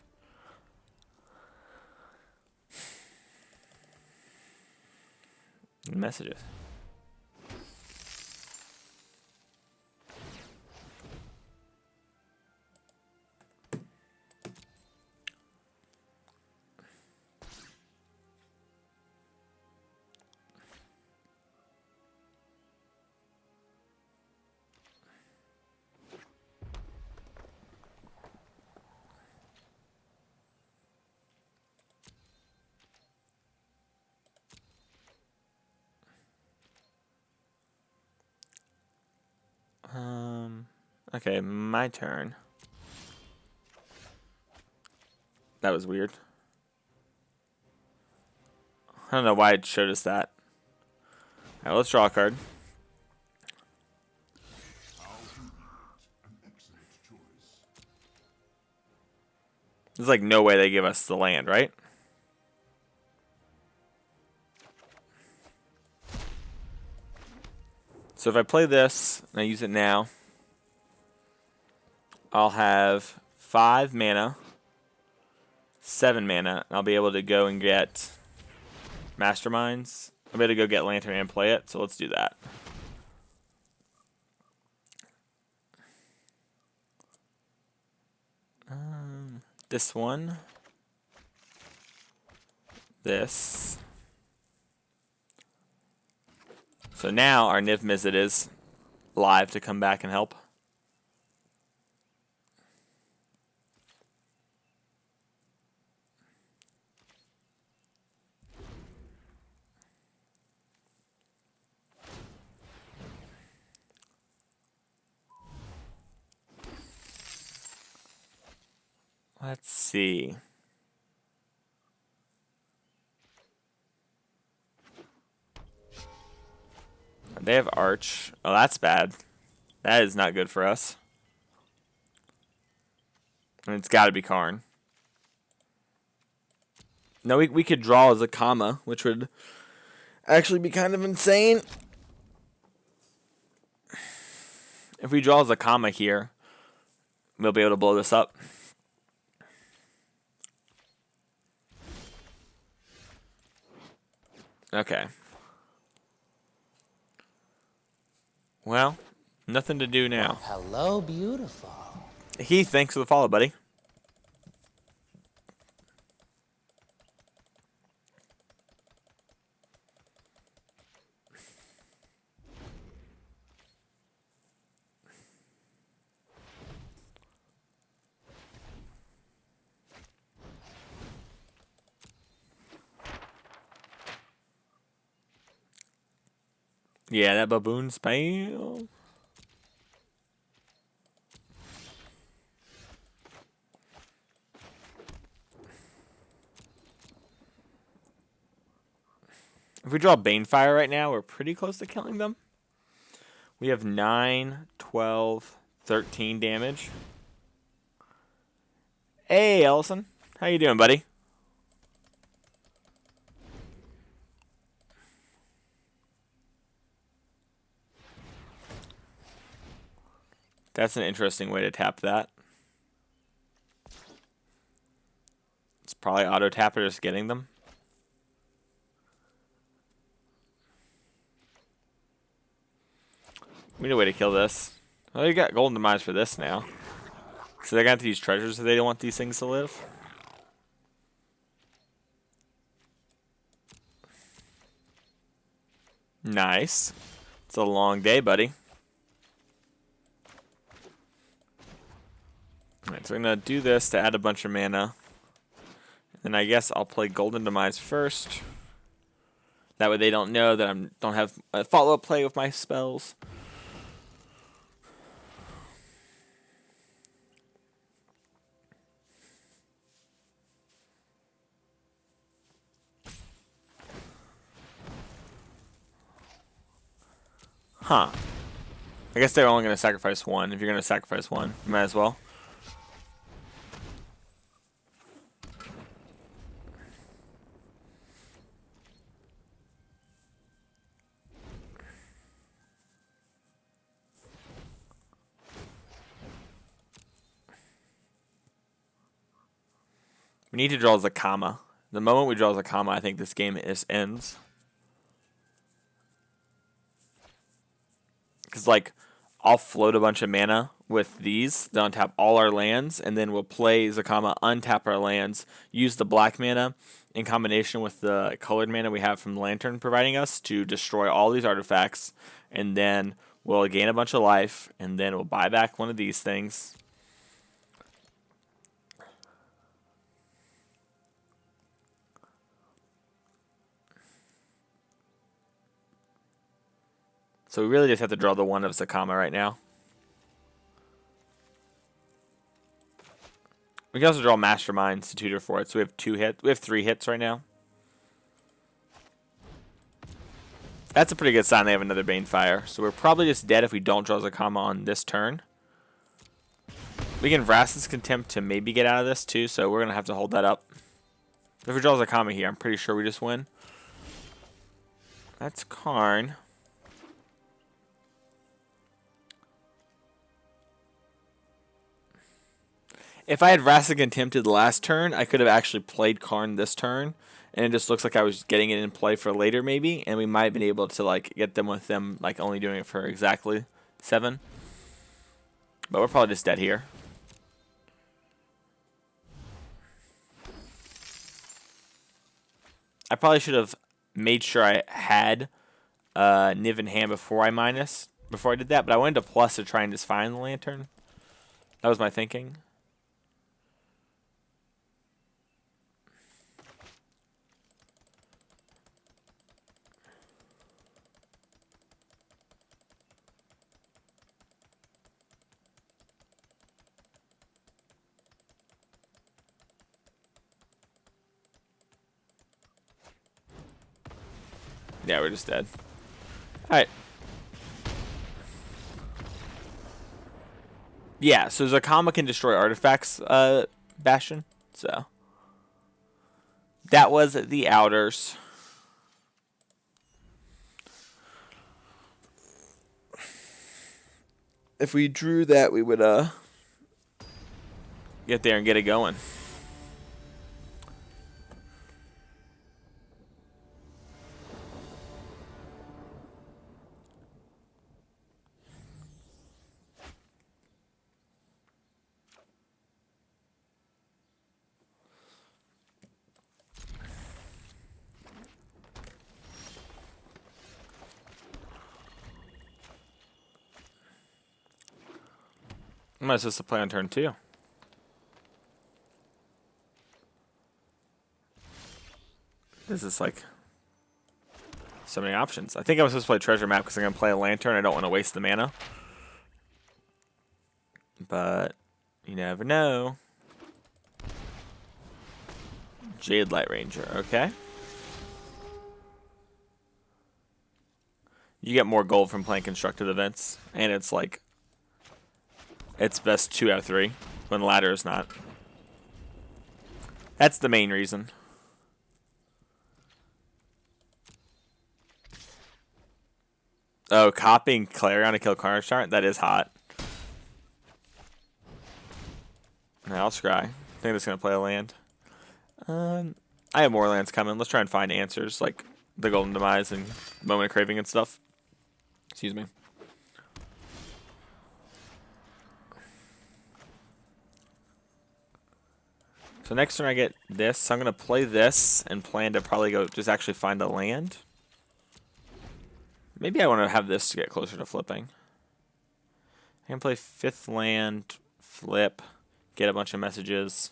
Messages. Okay, my turn. That was weird. I don't know why it showed us that. Alright, let's draw a card. There's like no way they give us the land, right? So if I play this, and I use it now, I'll have 5 mana, 7 mana, and I'll be able to go and get Masterminds. I'll be able to go get Lantern and play it, so let's do that. This one. This. So now our Niv Mizzet is live to come back and help. Let's see. They have Arch. Oh, that's bad. That is not good for us. And it's got to be Karn. No, we could draw as a Kama, which would actually be kind of insane. If we draw as a Kama here, we'll be able to blow this up. Okay. Well, nothing to do now. Hello, beautiful. Heath, thanks for the follow, buddy. Yeah, that baboon spell. If we draw Banefire right now, we're pretty close to killing them. We have 9, 12, 13 damage. Hey, Ellison. How you doing, buddy? That's an interesting way to tap that. It's probably auto tap or just getting them. We need a way to kill this. Well, you got golden demise for this now. So they're going to have to use treasures if they don't want these things to live. Nice. It's a long day, buddy. Alright, so we're going to do this to add a bunch of mana. And then And I guess I'll play Golden Demise first. That way they don't know that I don't have a follow-up play with my spells. Huh. I guess they're only going to sacrifice one. If you're going to sacrifice one, you might as well. We need to draw Zacama. The moment we draw Zacama, I think this game ends. Because, like, I'll float a bunch of mana with these, then untap all our lands, and then we'll play Zacama, untap our lands, use the black mana in combination with the colored mana we have from Lantern providing us to destroy all these artifacts, and then we'll gain a bunch of life, and then we'll buy back one of these things. So we really just have to draw the one of Zacama right now. We can also draw Masterminds to tutor for it. So we have 2 hits. We have 3 hits right now. That's a pretty good sign they have another Banefire. So we're probably just dead if we don't draw Zacama on this turn. We can Vraska's Contempt to maybe get out of this too, so we're going to have to hold that up. If we draw Zacama here, I'm pretty sure we just win. That's Karn. If I had Vraska Contempted last turn, I could have actually played Karn this turn, and it just looks like I was getting it in play for later maybe, and we might have been able to like get them with them like only doing it for exactly 7. But we're probably just dead here. I probably should have made sure I had Niv in hand before I did that, but I wanted to plus to try and just find the Lantern. That was my thinking. Yeah, we're just dead. Alright. Yeah, so Zacama can destroy artifacts, Bastion. So that was the Outers. If we drew that, we would get there and get it going. I'm not supposed to play on turn 2. This is like so many options. I think I was supposed to play Treasure Map because I'm going to play a Lantern. I don't want to waste the mana. But you never know. Jade Light Ranger, okay. You get more gold from playing constructed events, and it's like it's best 2 out of 3 when the ladder is not. That's the main reason. Oh, copying Clarion to kill Carnage Tyrant? That is hot. I'll scry. I think that's going to play a land. I have more lands coming. Let's try and find answers like the Golden Demise and Moment of Craving and stuff. Excuse me. So next turn I get this. So I'm going to play this and plan to probably go just actually find a land. Maybe I want to have this to get closer to flipping. I can play 5th land, flip, get a bunch of messages.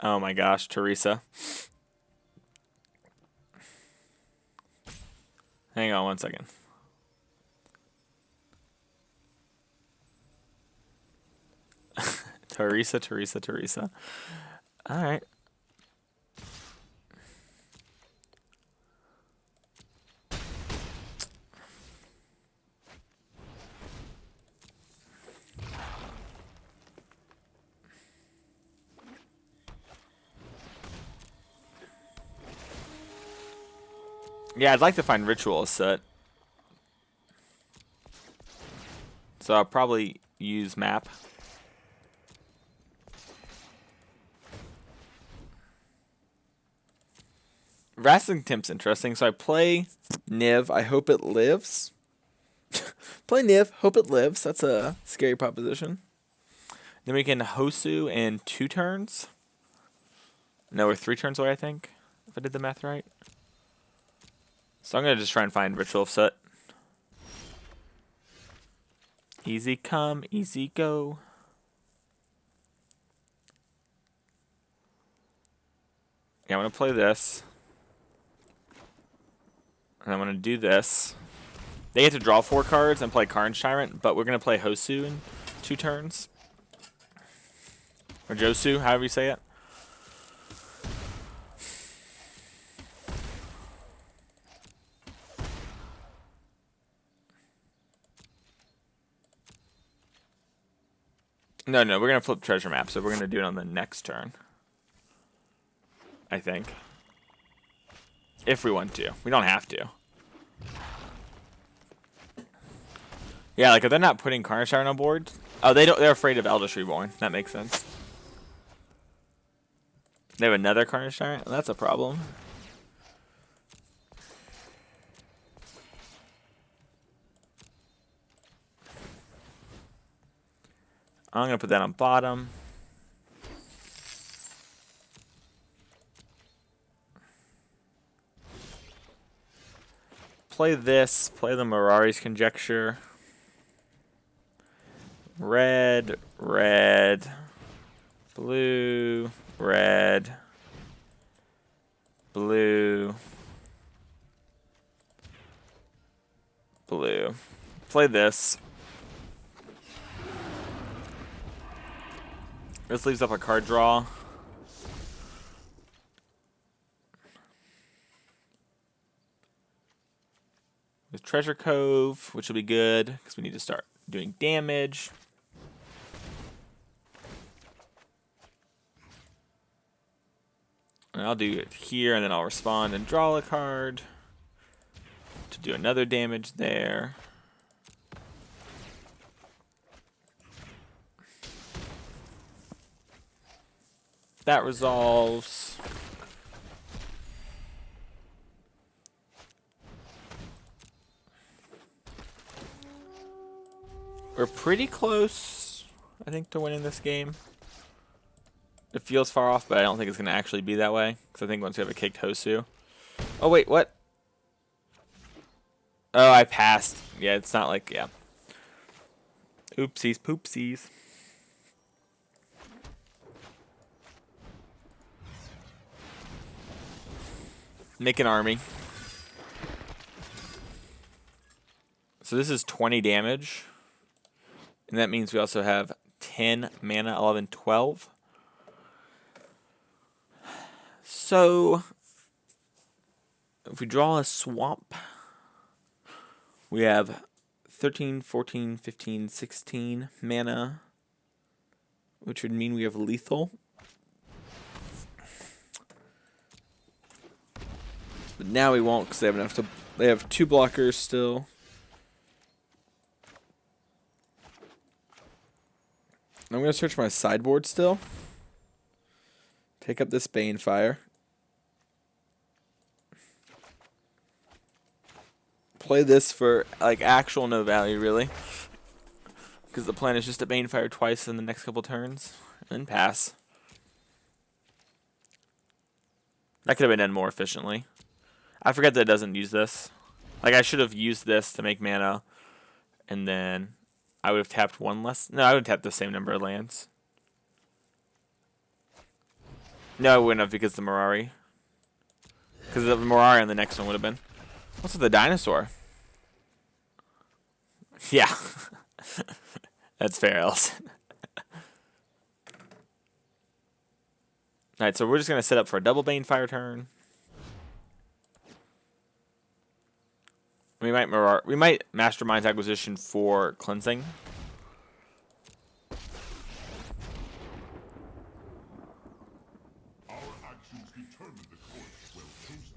Oh my gosh, Teresa. Hang on one second. Teresa. All right. Yeah, I'd like to find ritual set. So I'll probably use map. Wrestling Temp's interesting. So I play Niv. I hope it lives. Play Niv. Hope it lives. That's a scary proposition. Then we can Hosu in 2 turns. No, we're 3 turns away, I think. If I did the math right. So I'm going to just try and find Ritual of Soot. Easy come, easy go. Yeah, I'm going to play this. And I'm going to do this. They get to draw 4 cards and play Carnage Tyrant, but we're going to play Hosu in 2 turns. Or Josu, however you say it. No, we're going to flip treasure map, so we're going to do it on the next turn. I think. If we want to. We don't have to. Yeah, like if they're not putting Carnage Tyrant on board. Oh, they're afraid of Eldritch Reborn. That makes sense. They have another Carnage Tyrant? That's a problem. I'm going to put that on bottom. Play this. Play the Mirari's Conjecture. Red, red, blue, red, blue, blue. Play this. This leaves up a card draw. With Treasure Cove, which will be good because we need to start doing damage. And I'll do it here, and then I'll respond and draw a card to do another damage there. That resolves. We're pretty close, I think, to winning this game. It feels far off, but I don't think it's going to actually be that way. Because I think once we have a kicked Hosu. Oh, wait, what? Oh, I passed. Yeah, it's not like, yeah. Oopsies, poopsies. Make an army. So this is 20 damage. And that means we also have 10 mana, 11, 12. So, if we draw a swamp, we have 13, 14, 15, 16 mana, which would mean we have lethal. But now we won't because they have enough to. They have 2 blockers still. I'm going to search my sideboard still. Take up this Banefire. Play this for like actual no value really. Because the plan is just to Banefire twice in the next couple turns. And then pass. That could have been done more efficiently. I forget that it doesn't use this. Like I should have used this to make mana. And then I would have tapped 1 less. No, I would have tapped the same number of lands. No, it wouldn't have because the Mirari. Because the Mirari on the next one would have been. What's with the dinosaur? Yeah. That's fair, Ellison. Alright, so we're just going to set up for a double Banefire turn. We might Mastermind's Acquisition for cleansing. Our actions determine the course well chosen.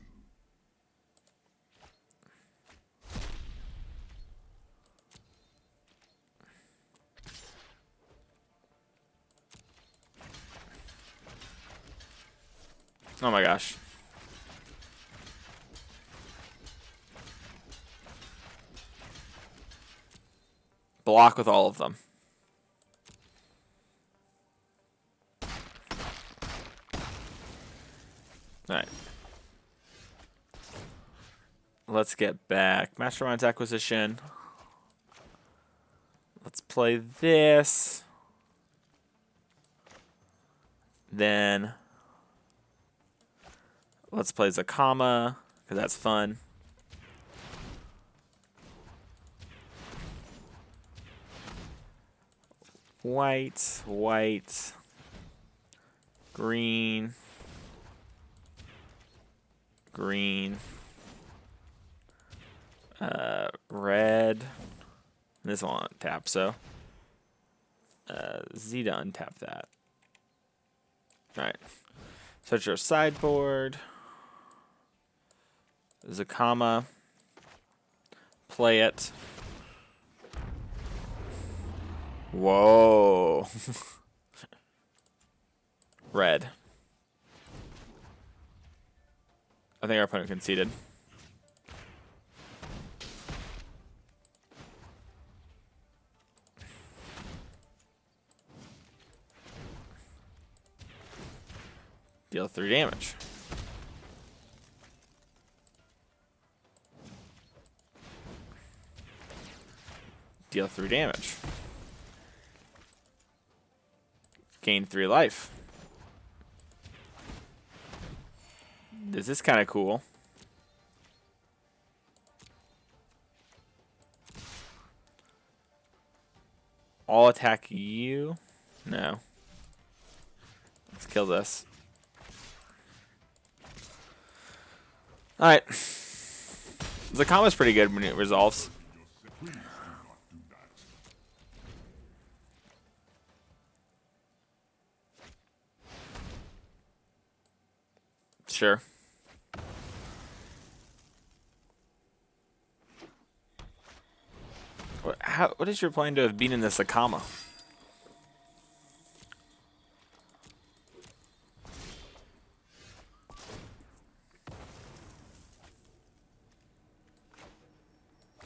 Oh my gosh. Block with all of them. Alright. Let's get back. Mastermind's Acquisition. Let's play this. Then let's play Zakama, because that's fun. White, white, green, green, red. This one on tap, so Z to untap that. Alright. Search your sideboard. Zakama. Play it. Whoa. Red. I think our opponent conceded. Deal 3 damage. Deal 3 damage. Gain 3 life. This is kind of cool. All attack you? No. Let's kill this. Alright. Zakama's pretty good when it resolves. Sure. What is your plan to have been in the Zakama?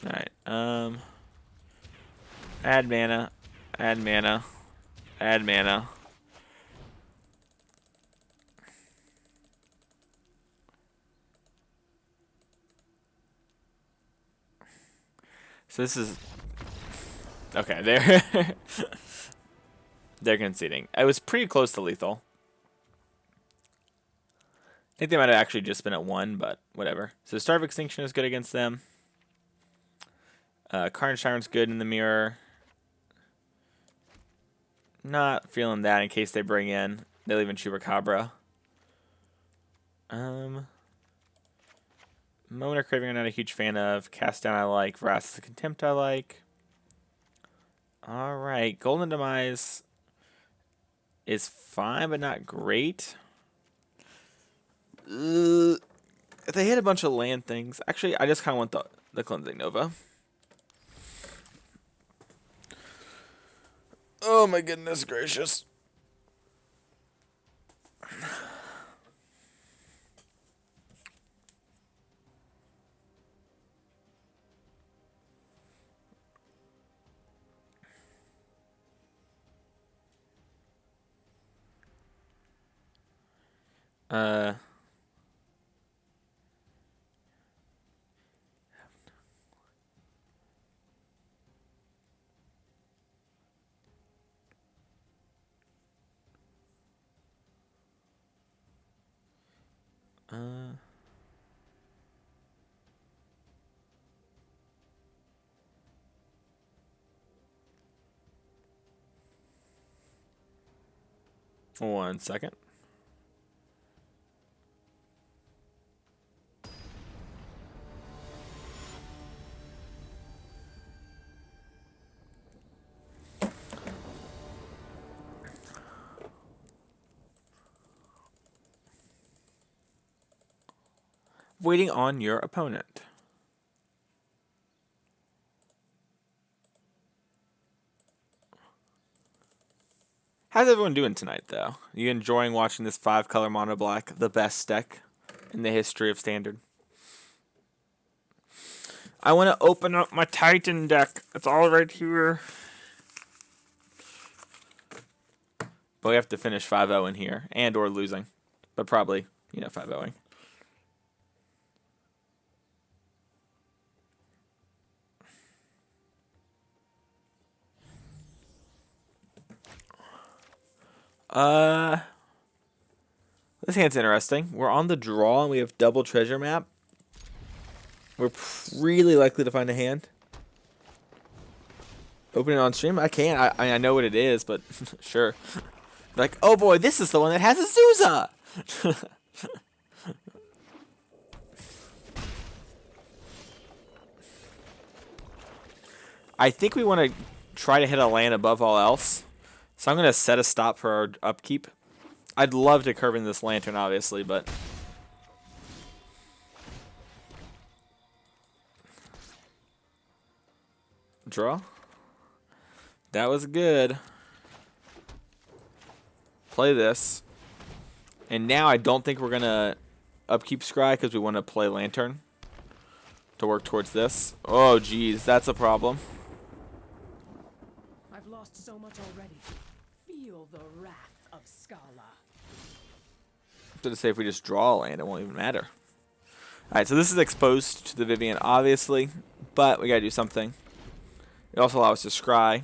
Alright, add mana, add mana, add mana. So this is okay. They're conceding. I was pretty close to lethal. I think they might have actually just been at 1, but whatever. So Star of Extinction is good against them. Carnage Tyrant's good in the mirror. Not feeling that in case they bring in. They leave in Chupacabra. Moment of Craving I'm not a huge fan of. Cast Down I like. Wrath of Contempt I like. Alright. Golden Demise is fine, but not great. If they hit a bunch of land things. Actually, I just kind of want the Cleansing Nova. Oh my goodness gracious. Uh, One second. Waiting on your opponent. How's everyone doing tonight, though? You enjoying watching this 5-color mono black, the best deck in the history of Standard? I want to open up my Titan deck. It's all right here. But we have to finish 5-0 in here, and or losing. But probably, 5-0ing. This hand's interesting. We're on the draw and we have double treasure map. We're really likely to find a hand. Open it on stream? I can't. I know what it is, but sure. Like, oh boy, this is the one that has Azusa! I think we want to try to hit a land above all else. So I'm going to set a stop for our upkeep. I'd love to curve in this lantern, obviously, but... Draw. That was good. Play this. And now I don't think we're going to upkeep Scry because we want to play Lantern to work towards this. Oh, geez. That's a problem. I've lost so much already. Feel the wrath of Scala. To say if we just draw a land, it won't even matter. Alright, so this is exposed to the Vivien, obviously, but we gotta do something. It also allows us to scry.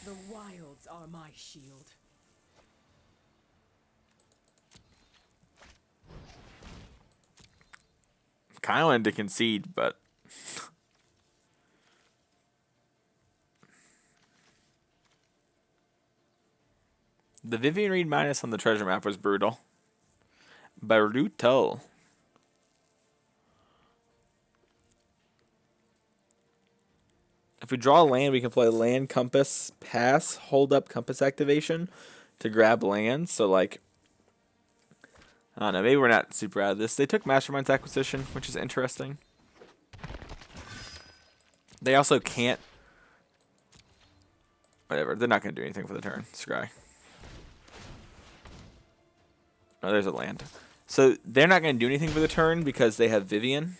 The wilds are my shield. Kind of wanted to concede, but... The Vivien Reid minus on the treasure map was brutal. Brutal. If we draw a land, we can play land, compass, pass, hold up compass activation to grab lands. So, like, I don't know, maybe we're not super out of this. They took Mastermind's acquisition, which is interesting. They also can't... Whatever, they're not going to do anything for the turn. Scry. Oh, there's a land. So they're not going to do anything for the turn because they have Vivien.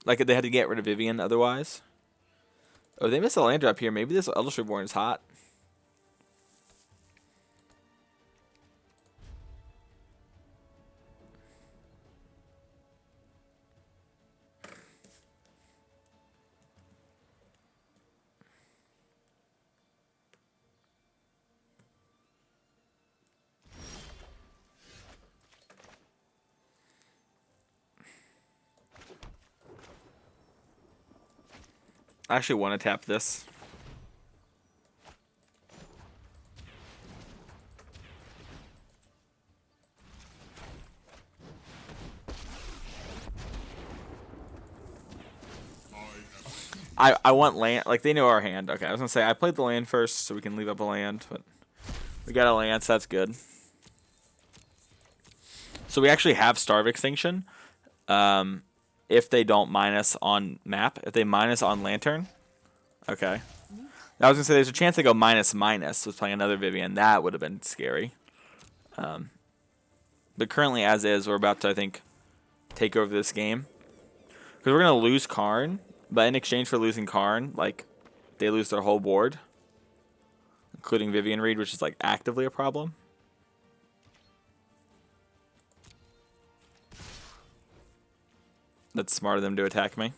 Like, they had to get rid of Vivien otherwise. Oh, they missed a land drop here. Maybe this Eldritch Reborn is hot. I actually want to tap this. I want land. Like, they know our hand. Okay, I was going to say, I played the land first so we can leave up a land, but we got a land, so that's good. So we actually have Starve Extinction. If they don't minus on map. If they minus on Lantern. Okay. I was going to say, there's a chance they go minus with playing another Vivien. That would have been scary. But currently, as is, we're about to, I think, take over this game. Because we're going to lose Karn. But in exchange for losing Karn, like, they lose their whole board. Including Vivien Reid, which is, like, actively a problem. That's smart of them to attack me.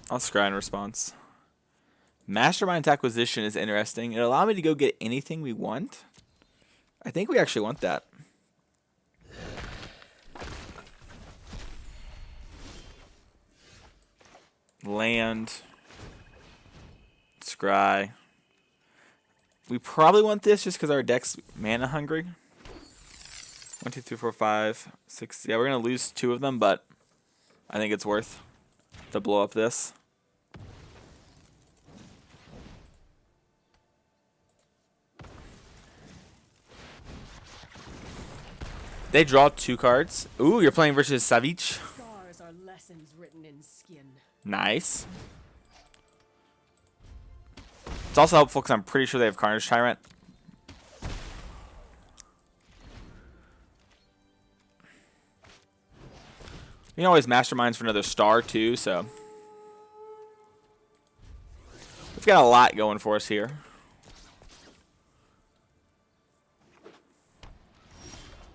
I'll scry in response. Mastermind's acquisition is interesting. It'll allow me to go get anything we want. I think we actually want that. Land. Scry. We probably want this just because our deck's mana hungry. 1, 2, 3, 4, 5, 6. Yeah, we're going to lose 2 of them, but I think it's worth to blow up this. They draw 2 cards. Ooh, you're playing versus Savage. Scars are lessons written in skin. Nice. It's also helpful because I'm pretty sure they have Carnage Tyrant. You can always Masterminds for another star too, so we've got a lot going for us here.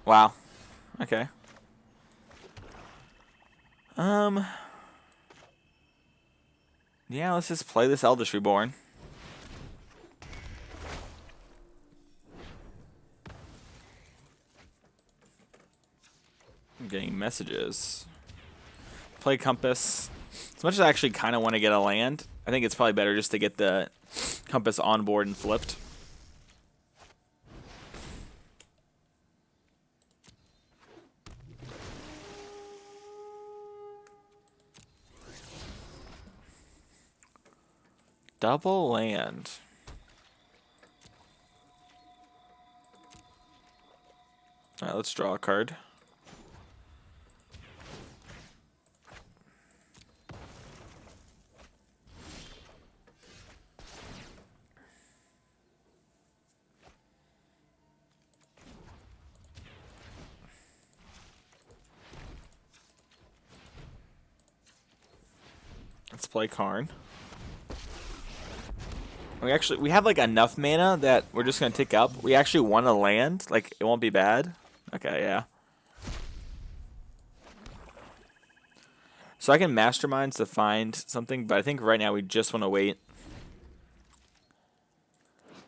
Wow. Okay. Yeah, let's just play this Eldritch Reborn. I'm getting messages. Play Compass. As much as I actually kind of want to get a land, I think it's probably better just to get the Compass on board and flipped. Double land. Alright, let's draw a card. Let's play Karn. We have like enough mana that we're just gonna tick up. We actually want to land. Like it won't be bad. Okay, yeah. So I can Masterminds to find something, but I think right now we just want to wait.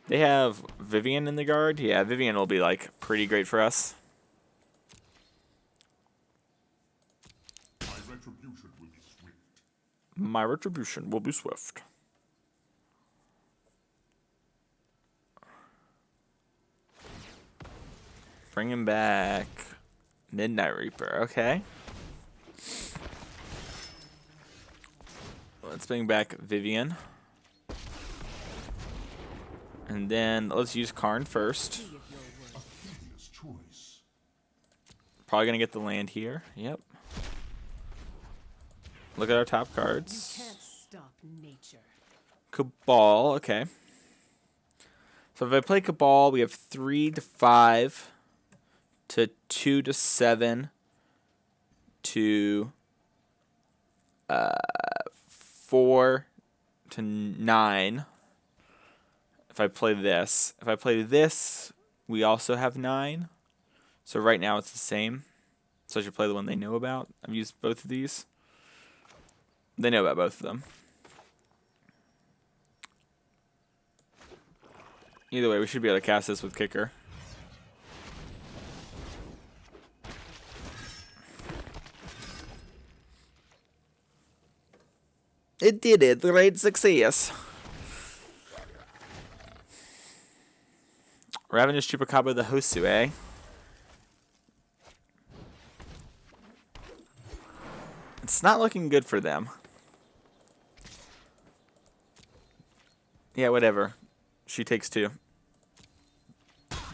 They have Vivian in the guard. Yeah, Vivian will be like pretty great for us. My retribution will be swift. My retribution will be swift. Bring him back. Midnight Reaper. Okay. Let's bring back Vivian. And then let's use Karn first. A previous choice. Probably going to get the land here. Yep. Look at our top You cards. can't stop nature. Cabal. Okay. So if I play Cabal, we have 3 to 5 to 2 to 7 to 4 to 9. If I play this, we also have 9. So right now it's the same. So I should play the one they know about. I've used both of these. They know about both of them. Either way, we should be able to cast this with Kicker. It did it. Great success. Ravenous Chupacabra the Hosu, eh? It's not looking good for them. Yeah, whatever. She takes 2.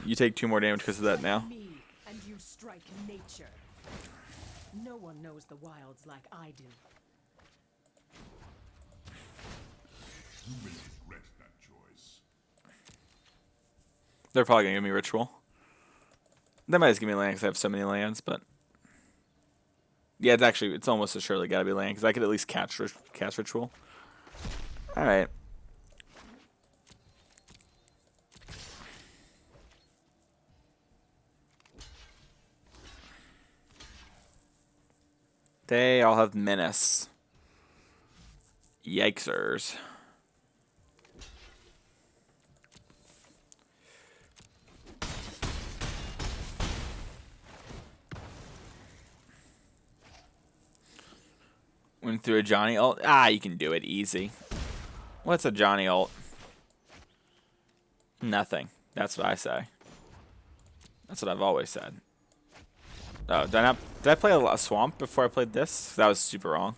You take 2 more damage because of that now. Me and you strike nature. No one knows the wilds like I do. You may regret that choice. They're probably going to give me Ritual. They might just give me land because I have so many lands, but... Yeah, it's almost as surely got to be land because I could at least cast Ritual. Alright. They all have Menace. Yikesers. Went through a Johnny ult. Ah, you can do it easy. What's a Johnny ult? Nothing. That's what I say. That's what I've always said. Oh, did I play a swamp before I played this? That was super wrong.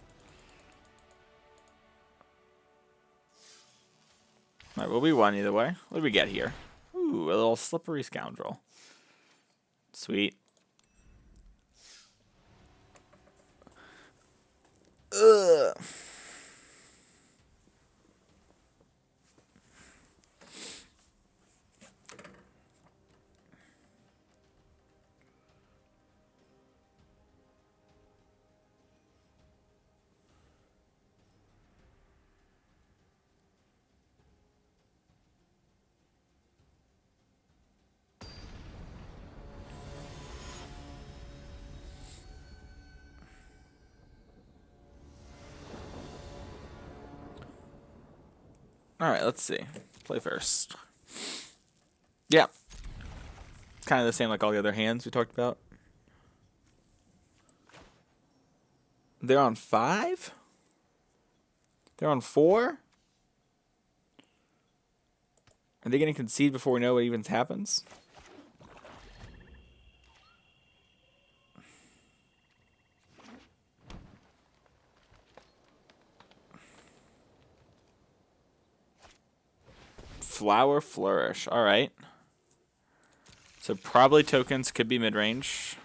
Alright, well, we won either way. What did we get here? Ooh, a little slippery scoundrel. Sweet. Ugh. Alright, let's see. Play first. Yeah. It's kind of the same like all the other hands we talked about. They're on 5? They're on 4? Are they going to concede before we know what even happens? Flower Flourish. Alright. So probably tokens could be mid-range.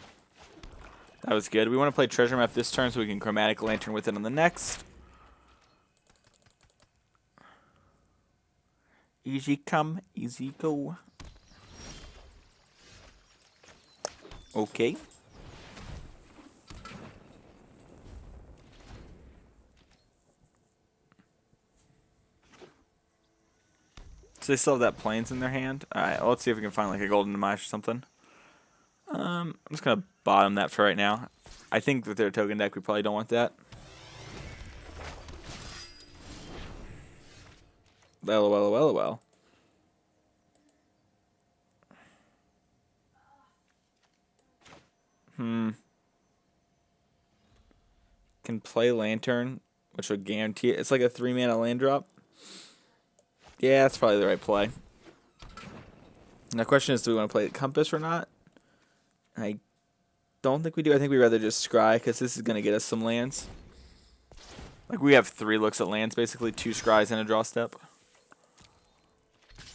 That was good. We want to play Treasure Map this turn so we can Chromatic Lantern with it on the next. Easy come, easy go. Okay. So they still have that Plains in their hand. Alright, well, let's see if we can find like a Golden Demise or something. I'm just going to bottom that for right now. I think with their token deck, we probably don't want that. LOL. Can play Lantern, which would guarantee it. It's like a 3-mana land drop. Yeah, that's probably the right play. Now, the question is, do we want to play Compass or not? I don't think we do. I think we'd rather just Scry, because this is going to get us some lands. Like, we have 3 looks at lands, basically 2 Scries and a draw step.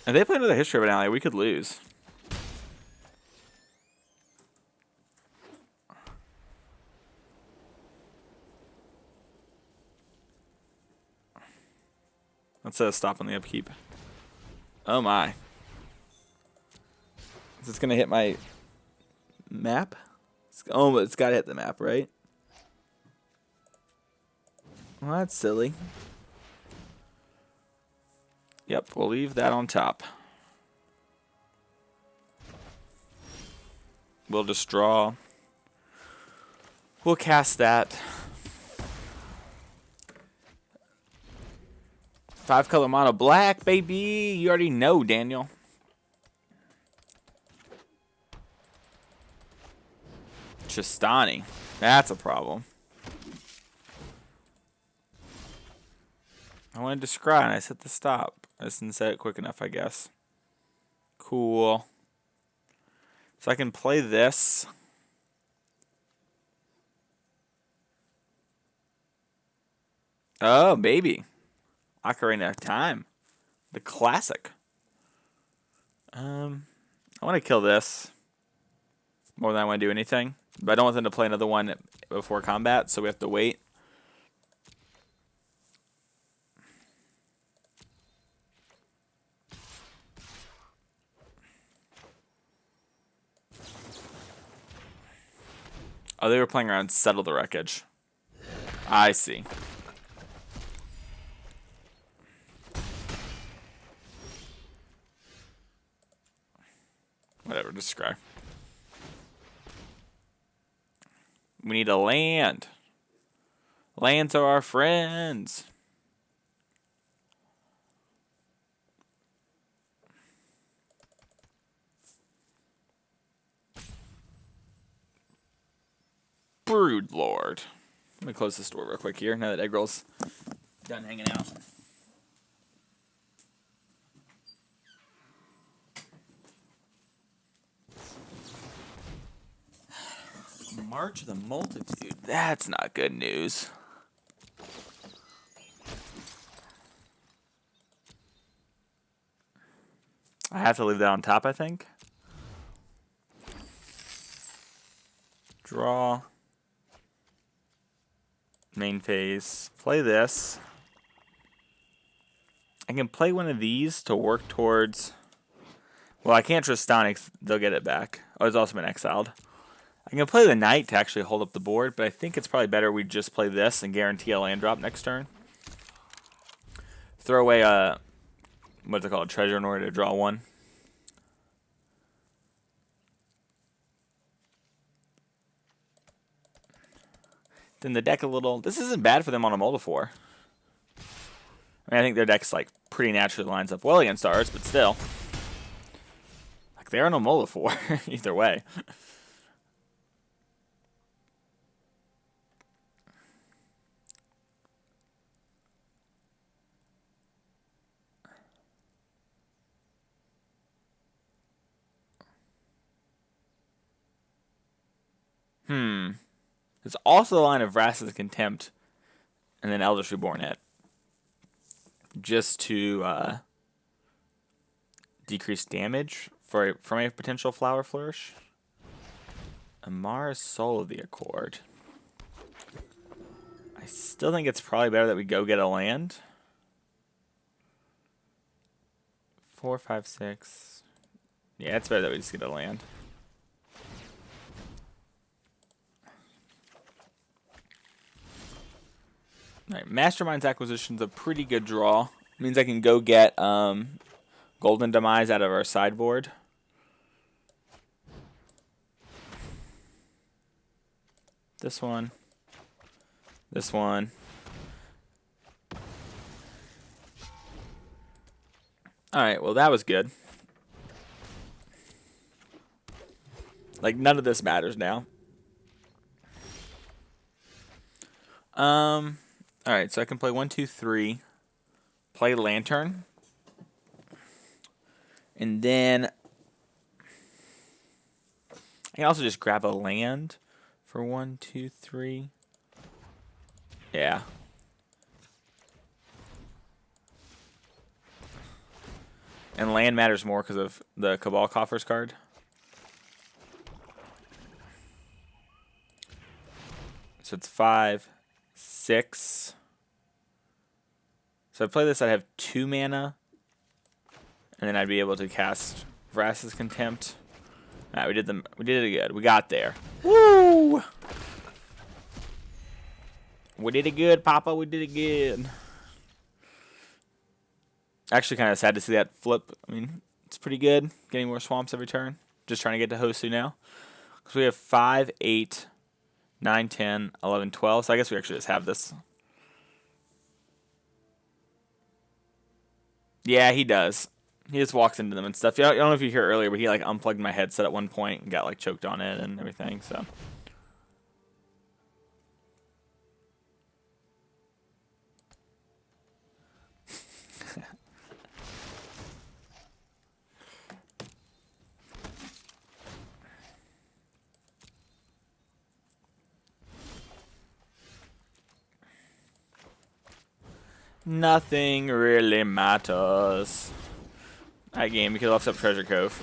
And they play another History of an Ally. We could lose. Let's stop on the upkeep. Oh my. Is this going to hit my map? Oh, it's got to hit the map, right? Well, that's silly. Yep, we'll leave that on top. We'll just draw. We'll cast that. 5-color mono black, baby. You already know, Daniel. Chistani. That's a problem. I wanted to scry and I set the stop. I just didn't set it quick enough, I guess. Cool. So I can play this. Oh, baby. Ocarina of Time. The classic. I want to kill this more than I want to do anything. But I don't want them to play another one before combat, so we have to wait. Oh, they were playing around Settle the Wreckage. I see. Whatever, just scry. We need a land. Lands are our friends. Brood Lord. Let me close this door real quick here now that Eggroll's done hanging out. March of the Multitude. That's not good news. I have to leave that on top, I think. Draw. Main phase. Play this. I can play one of these to work towards... Well, I can't trust Onyx. They'll get it back. Oh, it's also been exiled. I can play the Knight to actually hold up the board, but I think it's probably better we just play this and guarantee a land drop next turn. Throw away a... What's it called? Treasure in order to draw one. Then the deck a little... This isn't bad for them on a Moldifor. I mean, I think their deck's like pretty naturally lines up well against ours, but still. Like, they are no Moldifor either way. There's also a line of Vraska's Contempt and then Eldritch Reborn it. Just to decrease damage from a potential Flower Flourish. Amara's Soul of the Accord. I still think it's probably better that we go get a land. 4, 5, 6. Yeah, it's better that we just get a land. Alright, Mastermind's Acquisition's a pretty good draw. It means I can go get Golden Demise out of our sideboard. This one. This one. Alright, well that was good. Like, none of this matters now. Alright, so I can play 1, 2, 3. Play Lantern. And then I can also just grab a land for 1, 2, 3. Yeah. And land matters more because of the Cabal Coffers card. So it's 5, 6. So if I play this, I'd have 2 mana. And then I'd be able to cast Vraska's Contempt. Alright, we did it good. We got there. Woo! We did it good, Papa. We did it good. Actually, kind of sad to see that flip. I mean, it's pretty good. Getting more swamps every turn. Just trying to get to Hosu now. Because we have 5, 8, 9, 10, 11, 12. So I guess we actually just have this. Yeah, he does. He just walks into them and stuff. I don't know if you hear earlier, but he like unplugged my headset at one point and got like choked on it and everything. So. Nothing really matters. That game, we could have left up Treasure Cove.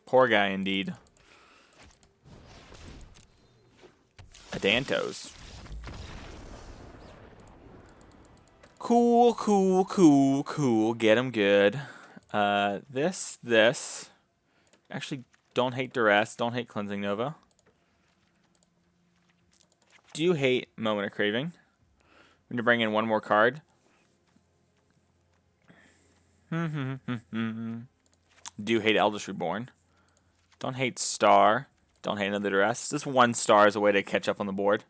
Poor guy, indeed. Adantos. Cool, cool, cool, cool. Get him good. This. Actually, don't hate Duress. Don't hate Cleansing Nova. Do you hate Moment of Craving? I'm going to bring in one more card. Do you hate Eldritch Reborn? Don't hate Star. Don't hate another Duress. Just 1 star is a way to catch up on the board.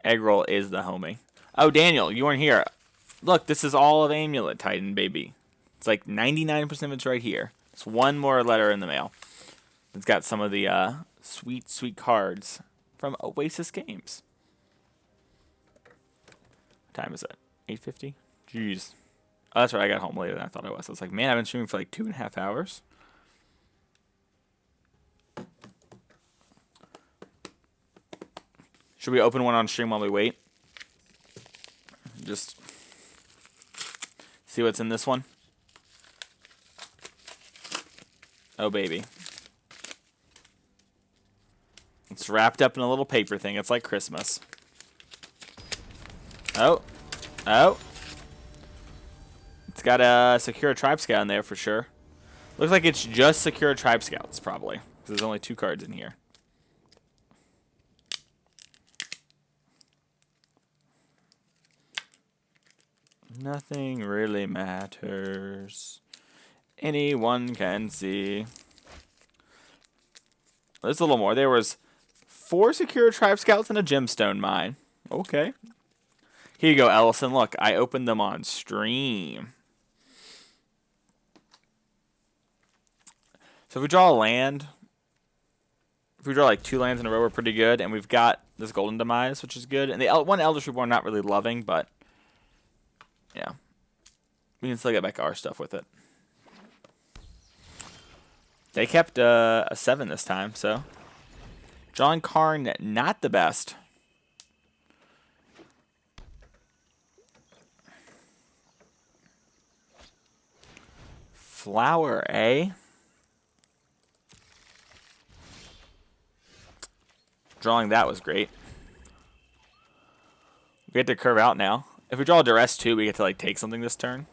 Eggroll is the homie. Oh, Daniel, you weren't here. Look, this is all of Amulet Titan, baby. It's like 99% of it's right here. It's one more letter in the mail. It's got some of the sweet, sweet cards from Oasis Games. What time is it? 8:50? Jeez. Oh, that's right. I got home later than I thought I was. I was like, man, I've been streaming for like 2.5 hours. Should we open one on stream while we wait? Just see what's in this one. Oh, baby. It's wrapped up in a little paper thing. It's like Christmas. Oh. Oh. It's got a Secure Tribe Scout in there for sure. Looks like it's just Secure Tribe Scouts, probably. Because there's only 2 cards in here. Nothing really matters. Anyone can see. There's a little more. There was 4 Secure Tribe Scouts and a Gemstone Mine. Okay. Here you go, Ellison. Look, I opened them on stream. So if we draw a land, if we draw like 2 lands in a row, we're pretty good. And we've got this Golden Demise, which is good. And the one Eldritch Reborn, not really loving, but yeah. We can still get back our stuff with it. They kept a 7 this time, so. Drawing Karn, not the best. Flower, eh? Drawing that was great. We get to curve out now. If we draw a Duress too, we get to like take something this turn.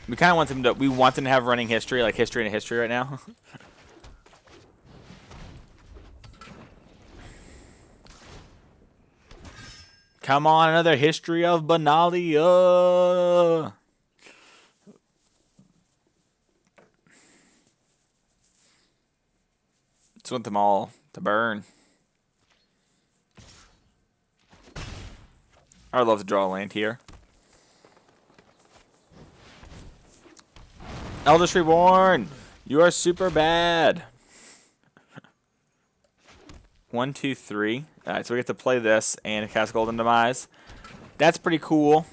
We kind of want them to. We want them to have running history, like history and a history right now. Come on, another history of Benalia. Just want them all to burn. I would love to draw a land here. Eldritch Reborn, you are super bad. 1, 2, 3. All right, so we get to play this and cast Golden Demise. That's pretty cool.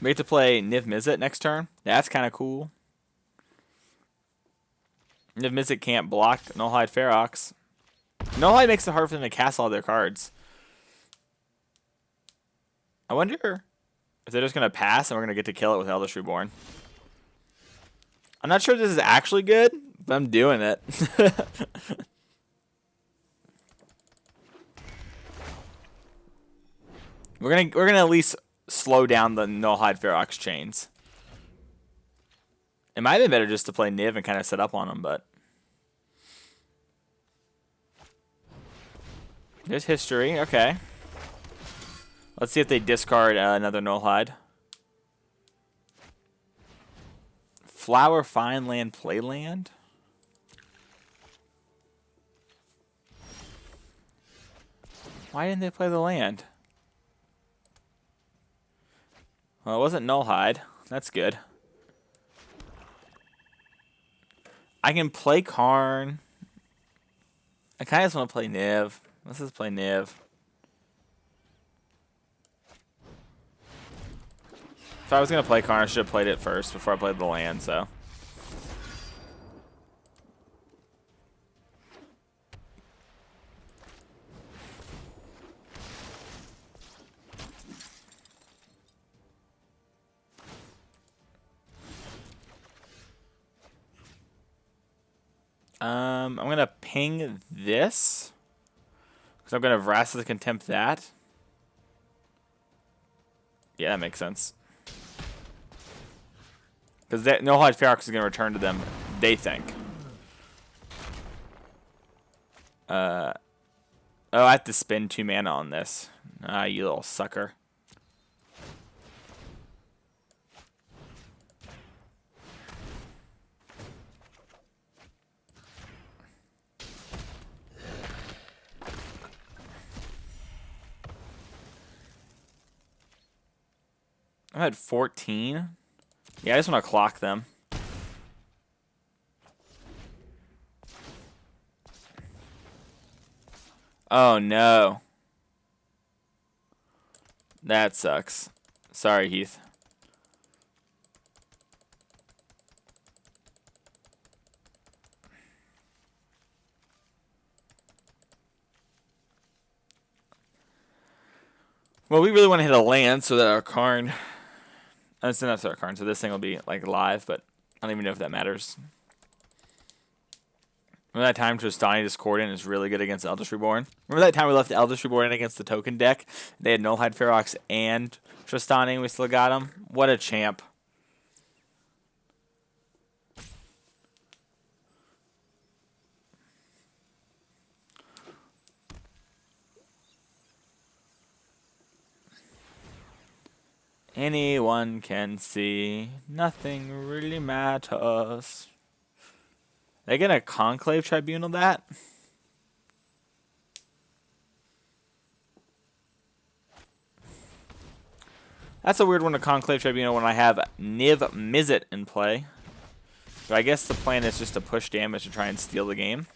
We get to play Niv Mizzet next turn. That's kind of cool. Niv Mizzet can't block Nullhide Ferox. Nullhide makes it hard for them to cast all their cards. I wonder if they're just going to pass and we're going to get to kill it with Eldritch Reborn. I'm not sure if this is actually good, but I'm doing it. We're gonna at least slow down the Nullhide Ferox chains. It might have been better just to play Niv and kind of set up on them, but there's history. Okay. Let's see if they discard another Nullhide. Flower, Fine Land, Playland. Why didn't they play the land? Well, it wasn't Nullhide. That's good. I can play Karn. I kind of just want to play Niv. Let's just play Niv. If I was going to play Karn, I should have played it first before I played the land, so. I'm going to ping this. Because I'm going to Vraska's Contempt that. Yeah, that makes sense. Because Nullhide Ferox is going to return to them, they think. Oh, I have to spend 2 mana on this. Ah, you little sucker. I'm at 14. Yeah, I just want to clock them. Oh, no. That sucks. Sorry, Heath. Well, we really want to hit a land so that our Karn... It's not our Karn, so this thing will be, like, live, but I don't even know if that matters. Remember that time Tristani Discordant is really good against Eldritch Reborn? Remember that time we left Eldritch Reborn against the token deck? They had Nullhide Ferox and Tristani, and we still got him? What a champ. Anyone can see. Nothing really matters. They gonna Conclave Tribunal that? That's a weird one to Conclave Tribunal when I have Niv Mizzet in play. But I guess the plan is just to push damage to try and steal the game.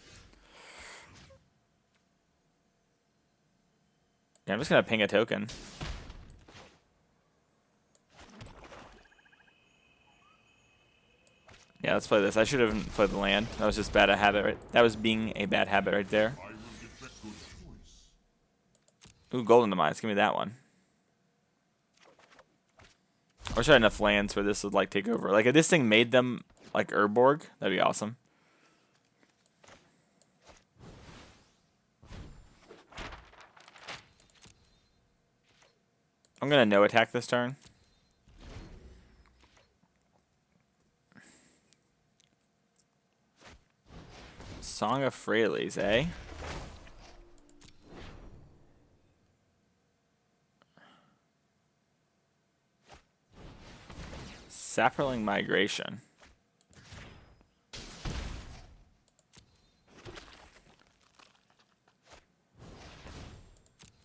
Yeah, I'm just gonna ping a token. Yeah, let's play this. I should have played the land. That was just bad habit. Right? That was being a bad habit right there. I will get that good choice. Ooh, Golden Demise. Give me that one. I wish I had enough lands where this would like take over. Like if this thing made them like Urborg, that'd be awesome. I'm gonna no attack this turn. Song of Freyalise, eh? Saproling Migration.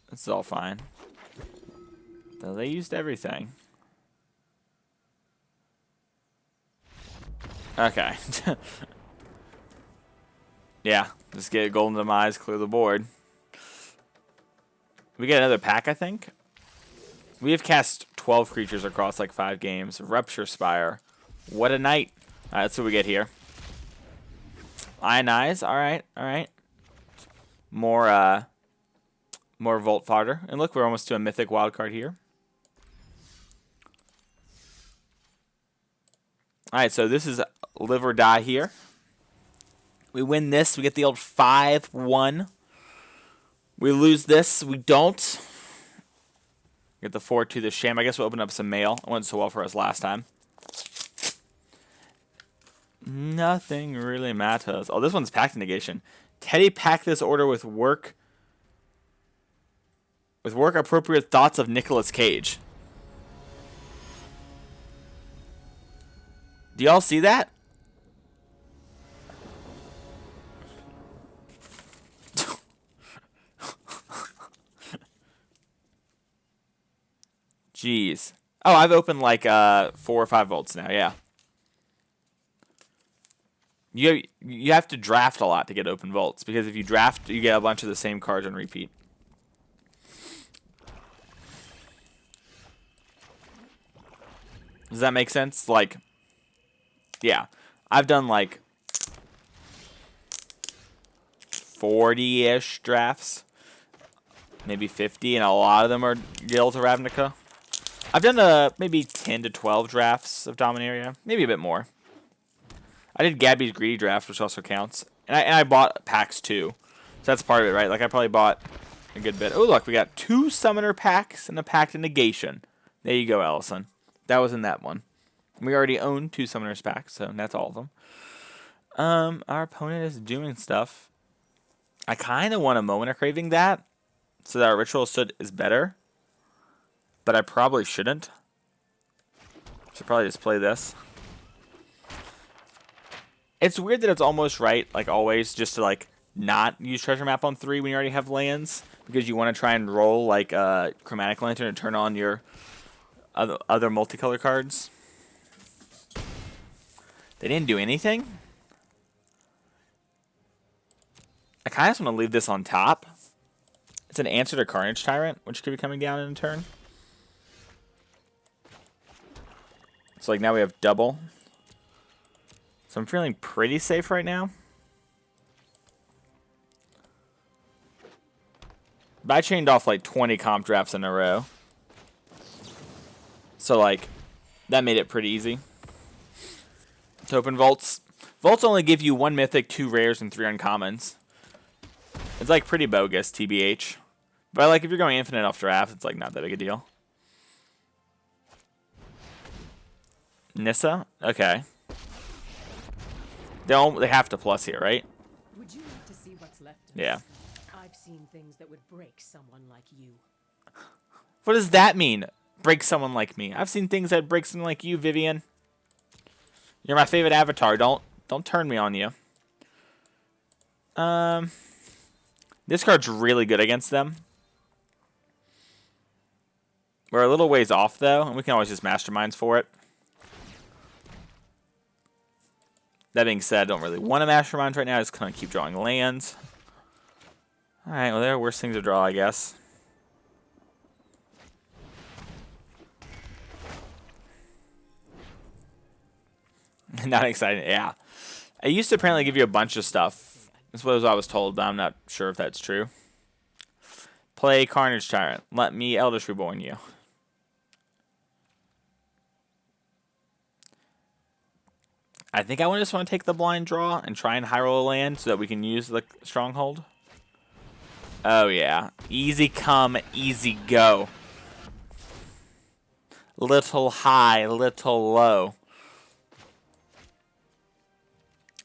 This is all fine. Though they used everything. Okay. Yeah, just get a Golden Demise, clear the board. We get another pack, I think. We have cast 12 creatures across like 5 games. Rupture Spire. What a night. All right, that's what we get here. Ionize. All right, all right. More Volt Fodder. And look, we're almost to a mythic wildcard here. All right, so this is live or die here. We win this, we get the old 5-1. We lose this, we don't. Get the 4-2, the Sham. I guess we'll open up some mail. It went so well for us last time. Nothing really matters. Oh, this one's Pact Negation. Teddy packed this order with work appropriate thoughts of Nicolas Cage. Do y'all see that? Jeez. Oh, I've opened like 4 or 5 volts now. Yeah. You have to draft a lot to get open volts because if you draft, you get a bunch of the same cards on repeat. Does that make sense? Like, yeah, I've done like 40-ish drafts, maybe 50, and a lot of them are Guild of Ravnica. I've done maybe 10 to 12 drafts of Dominaria, maybe a bit more. I did Gabby's Greedy draft, which also counts, and I bought packs too, so that's part of it, right? Like I probably bought a good bit. Oh look, we got 2 Summoner packs and a Pact of Negation. There you go, Allison. That was in that one. We already own 2 Summoners packs, so that's all of them. Our opponent is doing stuff. I kind of want a Moment of Craving that, so that our Ritual Soot is better. But I probably shouldn't. Should probably just play this. It's weird that it's almost right, like always, just to like not use Treasure Map on 3 when you already have lands, because you want to try and roll like Chromatic Lantern and turn on your other multicolor cards. They didn't do anything. I kind of just want to leave this on top. It's an answer to Carnage Tyrant, which could be coming down in a turn. So like now we have double. So I'm feeling pretty safe right now. But I chained off like 20 comp drafts in a row. So like, that made it pretty easy to open vaults. Vaults only give you 1 mythic, 2 rares, and 3 uncommons. It's like pretty bogus, TBH. But like if you're going infinite off draft, it's like not that big a deal. Nissa? Okay. They have to plus here, right? Would you like to see what's left of Yeah. us? I've seen things that would break someone like you. What does that mean? Break someone like me. I've seen things that break someone like you, Vivian. You're my favorite avatar. Don't turn me on you. This card's really good against them. We're a little ways off though, and we can always just masterminds for it. That being said, I don't really want to mastermind right now. I just kind of keep drawing lands. Alright, well, there are worse things to draw, I guess. Not exciting, yeah. I used to apparently give you a bunch of stuff. This was what I was told, but I'm not sure if that's true. Play Carnage Tyrant. Let me Eldritch Reborn you. I think I just want to take the blind draw and try and high roll a land so that we can use the stronghold. Oh yeah. Easy come, easy go. Little high, little low.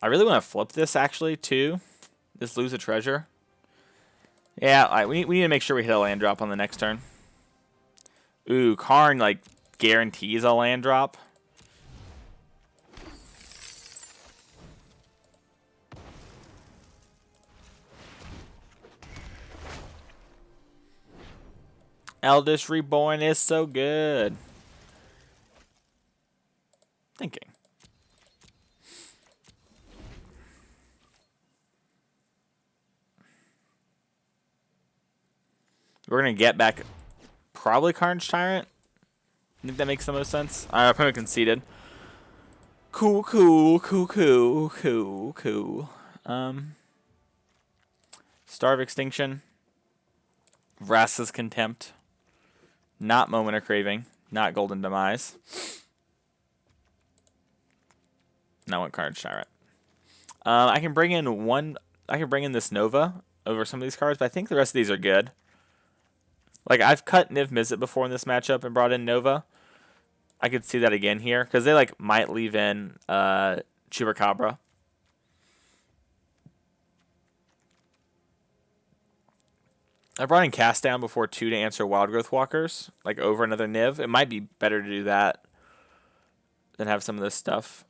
I really want to flip this actually too. Just lose a treasure. Yeah, all right, we need to make sure we hit a land drop on the next turn. Ooh, Karn like guarantees a land drop. Eldritch Reborn is so good. Thinking. We're going to get back probably Carnage Tyrant. I think that makes the most sense. Our opponent conceded. Cool. Starve Extinction. Vraska's Contempt. Not Moment of Craving. Not Golden Demise. And I want Carnage Tyrant. I can bring in this Nova over some of these cards, but I think the rest of these are good. Like, I've cut Niv Mizzet before in this matchup and brought in Nova. I could see that again here, because they like might leave in Chupacabra. I brought in Cast Down before 2 to answer Wild Growth Walkers, like over another Niv. It might be better to do that than have some of this stuff.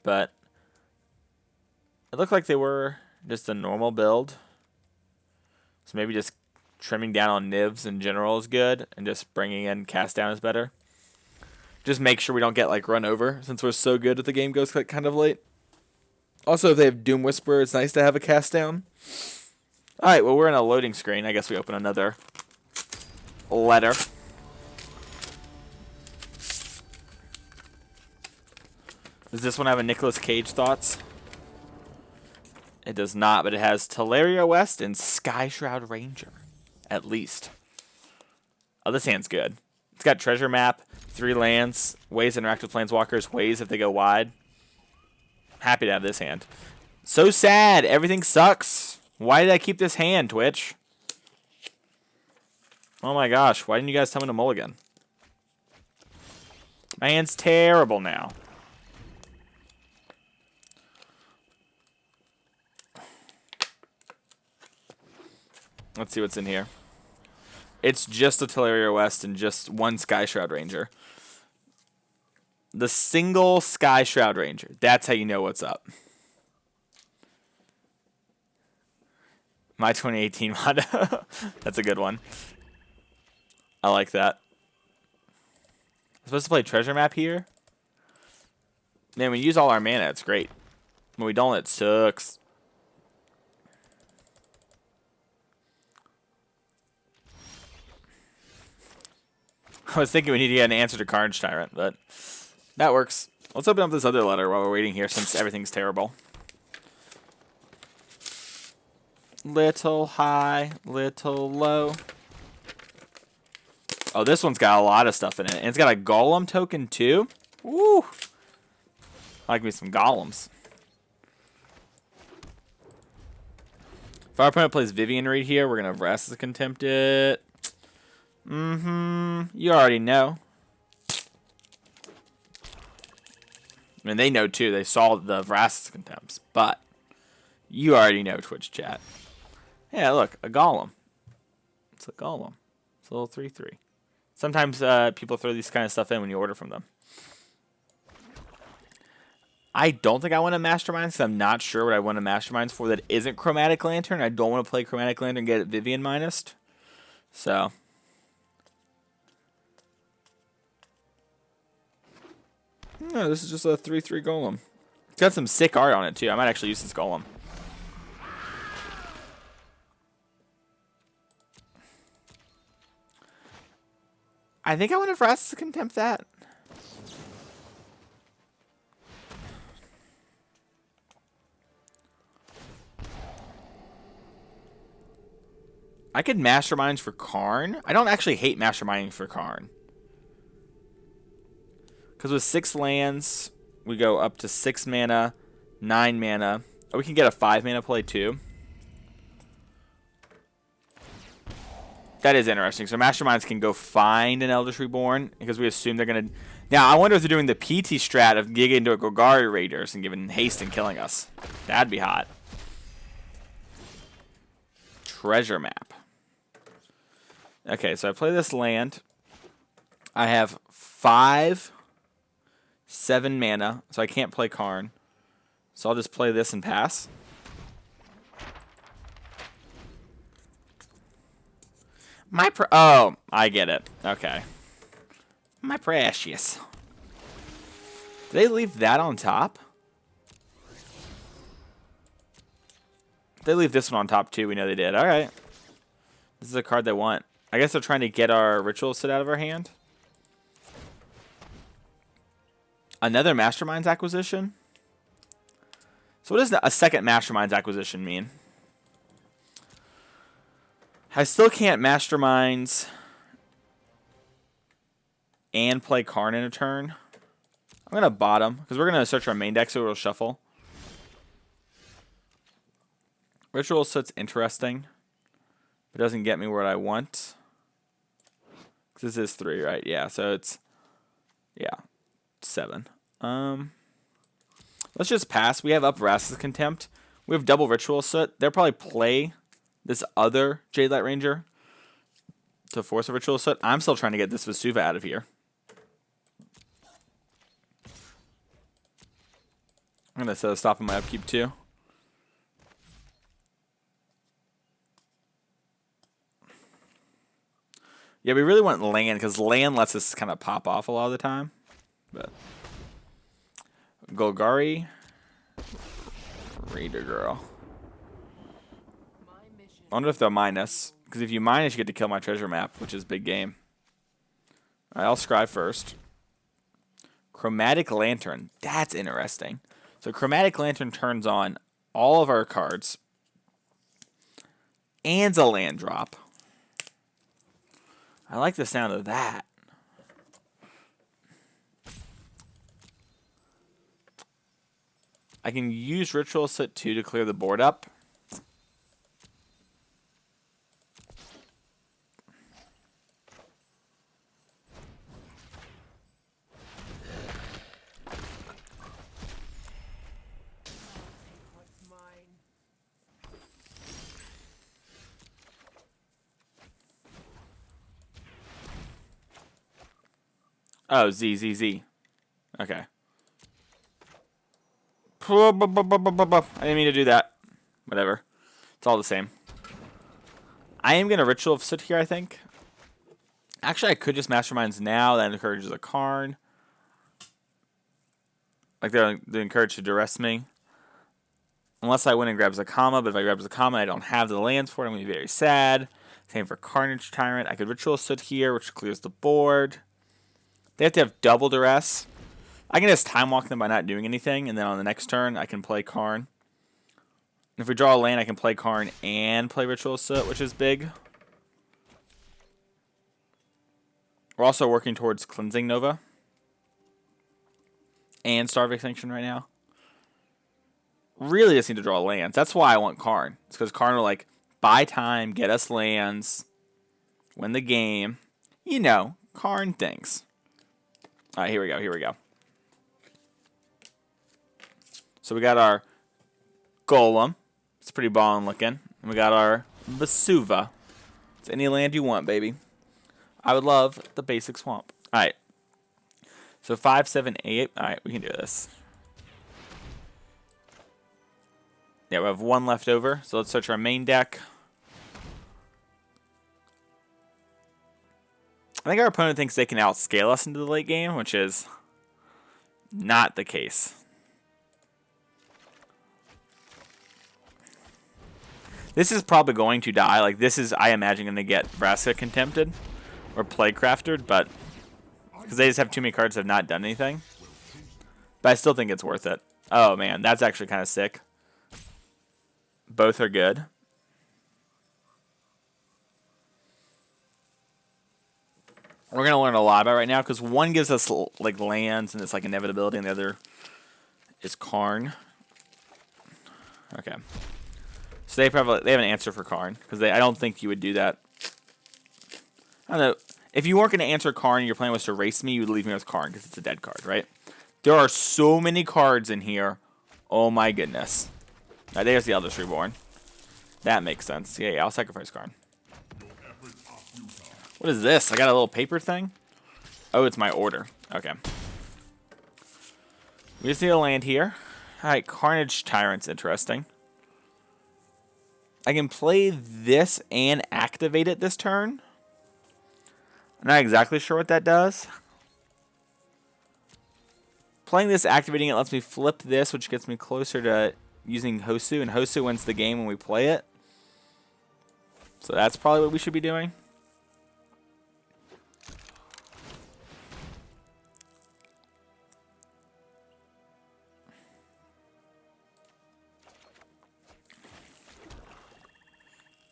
But it looked like they were just a normal build. So maybe just trimming down on Nivs in general is good, and just bringing in Cast Down is better. Just make sure we don't get like run over, since we're so good at the game goes like kind of late. Also, if they have Doom Whisper, it's nice to have a Cast Down. Alright, well, we're in a loading screen. I guess we open another letter. Does this one have a Nicolas Cage thoughts? It does not, but it has Teleria West and Skyshroud Ranger. At least. Oh, this hand's good. It's got Treasure Map, 3 lands, ways to interact with Planeswalkers, ways if they go wide. Happy to have this hand. So sad. Everything sucks. Why did I keep this hand, Twitch? Oh my gosh. Why didn't you guys tell me to mulligan? My hand's terrible now. Let's see what's in here. It's just a Teleria West and just 1 Skyshroud Ranger. The single Skyshroud Ranger. That's how you know what's up. My 2018 mod. That's a good one. I like that. I'm supposed to play treasure map here. Man, we use all our mana. It's great. When we don't, it sucks. I was thinking we need to get an answer to Carnage Tyrant, but that works. Let's open up this other letter while we're waiting here since everything's terrible. Little high, little low. Oh, this one's got a lot of stuff in it. And it's got a golem token too. Woo! I like me some golems. If our opponent plays Vivian right here, we're going to Vraska's Contempt it. You already know. I mean, they know too. They saw the Vraska's Contempts. But you already know, Twitch chat. Yeah, look, a golem. It's a golem. It's a little 3/3. Sometimes people throw these kind of stuff in when you order from them. I don't think I want to Masterminds because I'm not sure what I want to Masterminds for that isn't Chromatic Lantern. I don't want to play Chromatic Lantern and get it Vivian minused. So. No, this is just a 3/3 golem. It's got some sick art on it too. I might actually use this golem. I think I want to Vraska's Contempt that. I could Masterminds for Karn. I don't actually hate Masterminding for Karn. Because with 6 lands, we go up to 6 mana, 9 mana. Oh, we can get a 5 mana play too. That is interesting. So Masterminds can go find an Eldritch Reborn because we assume they're going to... Now, I wonder if they're doing the PT strat of gigging into a Golgari Raiders and giving haste and killing us. That'd be hot. Treasure map. Okay, so I play this land. I have 5, 7 mana, so I can't play Karn. So I'll just play this and pass. Oh, I get it. Okay. My precious. Did they leave that on top? They leave this one on top too. We know they did. All right. This is a card they want. I guess they're trying to get our Ritual Sit out of our hand. Another Masterminds acquisition? So what does a second Masterminds acquisition mean? I still can't Masterminds and play Karn in a turn. I'm going to bottom because we're going to search our main deck so it'll shuffle. Ritual Sit's interesting. It doesn't get me what I want. This is 3, right? Yeah, so it's 7. Let's just pass. We have up Vraska's Contempt. We have double Ritual Soot. They'll probably play this other Jadelight Ranger to force a Ritual Soot. I'm still trying to get this Vesuva out of here. I'm going to set a stop in my upkeep too. Yeah, we really want land because land lets us kind of pop off a lot of the time. But Golgari Raider Girl. I wonder if they'll minus. Because if you minus, you get to kill my treasure map, which is big game. Alright, I'll scry first. Chromatic Lantern. That's interesting. So Chromatic Lantern turns on all of our cards. And a land drop. I like the sound of that. I can use Ritual Sit 2 to clear the board up. Oh, Z. Okay. I didn't mean to do that. Whatever. It's all the same. I am going to Ritual Sit here, I think. Actually, I could just Masterminds now. That encourages a Karn. Like, they're encouraged to duress me. Unless I win and grabs a comma, but if I grabs a comma, I don't have the lands for it. I'm going to be very sad. Same for Carnage Tyrant. I could Ritual Soot here, which clears the board. They have to have double duress. I can just time walk them by not doing anything, and then on the next turn, I can play Karn. If we draw a land, I can play Karn and play Ritual Soot, which is big. We're also working towards Cleansing Nova and Star of Extinction right now. Really just need to draw lands. That's why I want Karn. It's because Karn will, like, buy time, get us lands, win the game. You know, Karn things. All right, here we go. Here we go. So we got our Golem. It's pretty ballin' looking. And we got our Vesuva. It's any land you want, baby. I would love the basic swamp. All right. So 5, 7, 8. All right, we can do this. Yeah, we have one left over. So let's search our main deck. I think our opponent thinks they can outscale us into the late game, which is not the case. This is probably going to die. Like, this is, I imagine, going to get Vraska Contempted or Plaguecrafted, but because they just have too many cards that have not done anything. But I still think it's worth it. Oh, man, that's actually kind of sick. Both are good. We're going to learn a lot about right now because one gives us like lands and it's like inevitability, and the other is Karn. Okay. So they have an answer for Karn because I don't think you would do that. I don't know. If you weren't going to answer Karn and your plan was to race me, you would leave me with Karn because it's a dead card, right? There are so many cards in here. Oh my goodness. All right, there's the Eldest Reborn. That makes sense. Yeah, I'll sacrifice Karn. What is this? I got a little paper thing? Oh, it's my order. Okay. We just need a land here. Alright, Carnage Tyrant's interesting. I can play this and activate it this turn. I'm not exactly sure what that does. Playing this, activating it, lets me flip this, which gets me closer to using Hosu, and Hosu wins the game when we play it. So that's probably what we should be doing.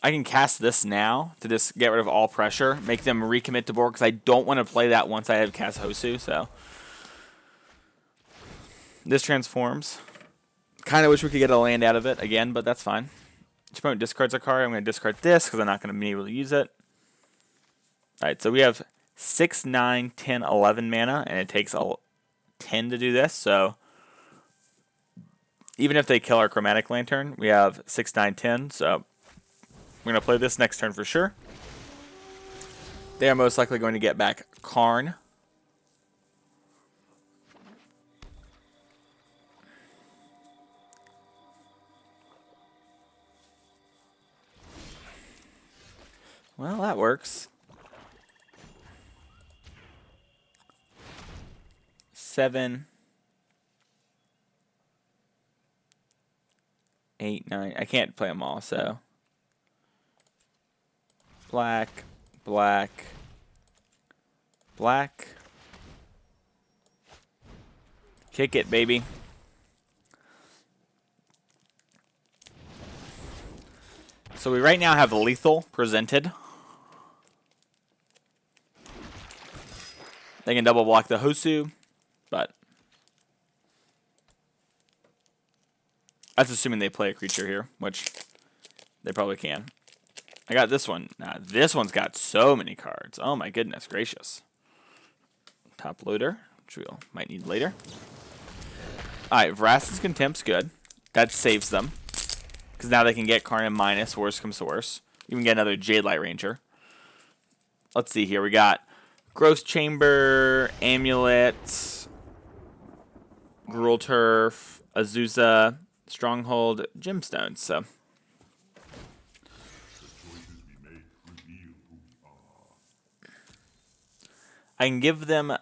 I can cast this now to just get rid of all pressure, make them recommit to board, because I don't want to play that once I have cast Hosu, so. This transforms. Kind of wish we could get a land out of it again, but that's fine. Each opponent discards a card. I'm going to discard this because I'm not going to be able to use it. Alright, so we have 6, 9, 10, 11 mana, and it takes 10 to do this, so even if they kill our Chromatic Lantern, we have 6, 9, 10, so we're going to play this next turn for sure. They are most likely going to get back Karn. Well, that works. 7, 8, 9. I can't play them all, so. Black, black, black. Kick it, baby. So we right now have lethal presented. They can double block the Hosu, but that's assuming they play a creature here, which they probably can. I got this one. Now, this one's got so many cards. Oh my goodness gracious. Top loader, which we might need later. Alright, Vraska's Contempt's good. That saves them. Because now they can get Karn and minus, worst comes to worst. You can get another Jadelight Ranger. Let's see here. We got Gross Chamber, Amulet, Gruul Turf, Azusa, Stronghold, Gemstones. So I can give them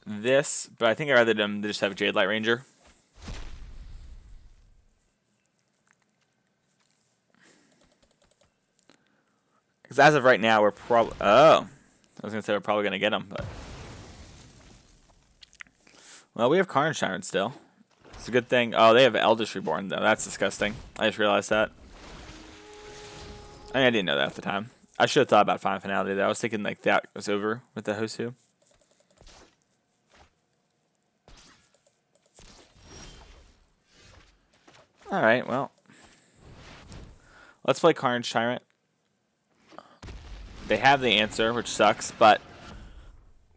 this, but I think I'd rather them just have Jade Light Ranger. Because as of right now, we're probably... Oh. I was going to say we're probably going to get them, but... Well, we have Carnage Tyrant still. It's a good thing. Oh, they have Eldritch Reborn, though. That's disgusting. I just realized that. I didn't know that at the time. I should have thought about Final Finality, though. I was thinking like that was over with the Hosu. Alright, well. Let's play Carnage Tyrant. They have the answer, which sucks, but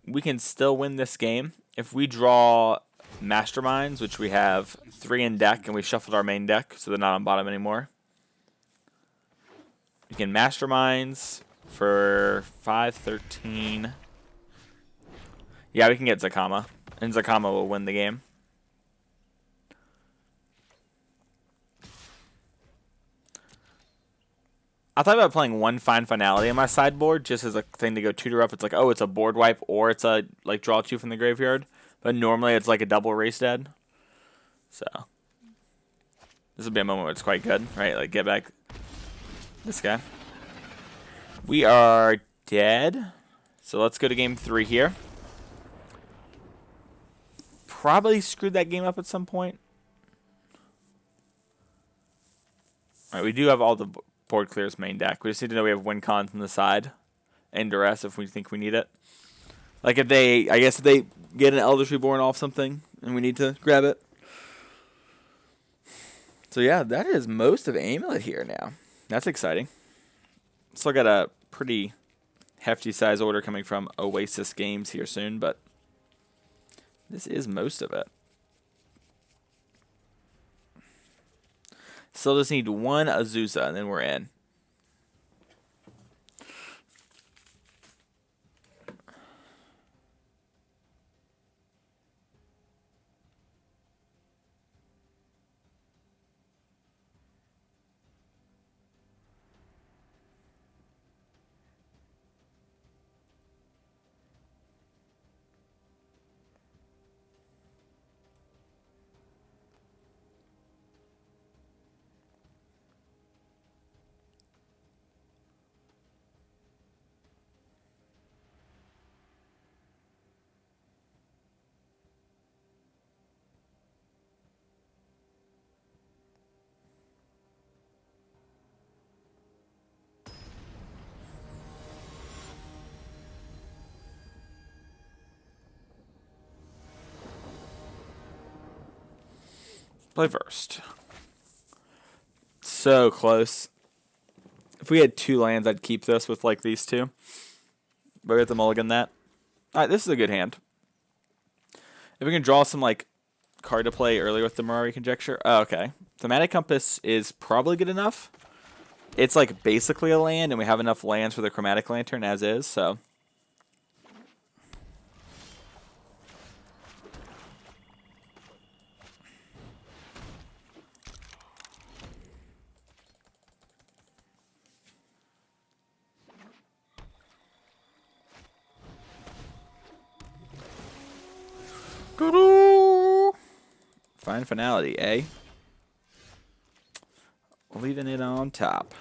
we can still win this game. If we draw Masterminds, which we have 3 in deck, and we shuffled our main deck, so they're not on bottom anymore. We can Masterminds for 5-13. Yeah, we can get Zakama, and Zakama will win the game. I thought about playing one Fine Finality on my sideboard just as a thing to go tutor up. It's like, oh, it's a board wipe or it's a like draw 2 from the graveyard. But normally it's like a double race dead. So this will be a moment where it's quite good, right? Like get back this guy. We are dead. So let's go to game 3 here. Probably screwed that game up at some point. All right, we do have all the board clears main deck. We just need to know we have win cons on the side and duress if we think we need it. Like if they, I guess if they get an Eldritch Reborn off something and we need to grab it. So yeah, that is most of Amulet here now. That's exciting. Still got a pretty hefty size order coming from Oasis Games here soon, but this is most of it. Still just need one Azusa, and then we're in. Play first. So close. If we had 2 lands, I'd keep this with like these 2. But we have to mulligan that. Alright, this is a good hand. If we can draw some like card to play early with the Mirari Conjecture. Oh, okay. Thematic Compass is probably good enough. It's like basically a land, and we have enough lands for the Chromatic Lantern as is, so. Fine Finality, eh? Leaving it on top.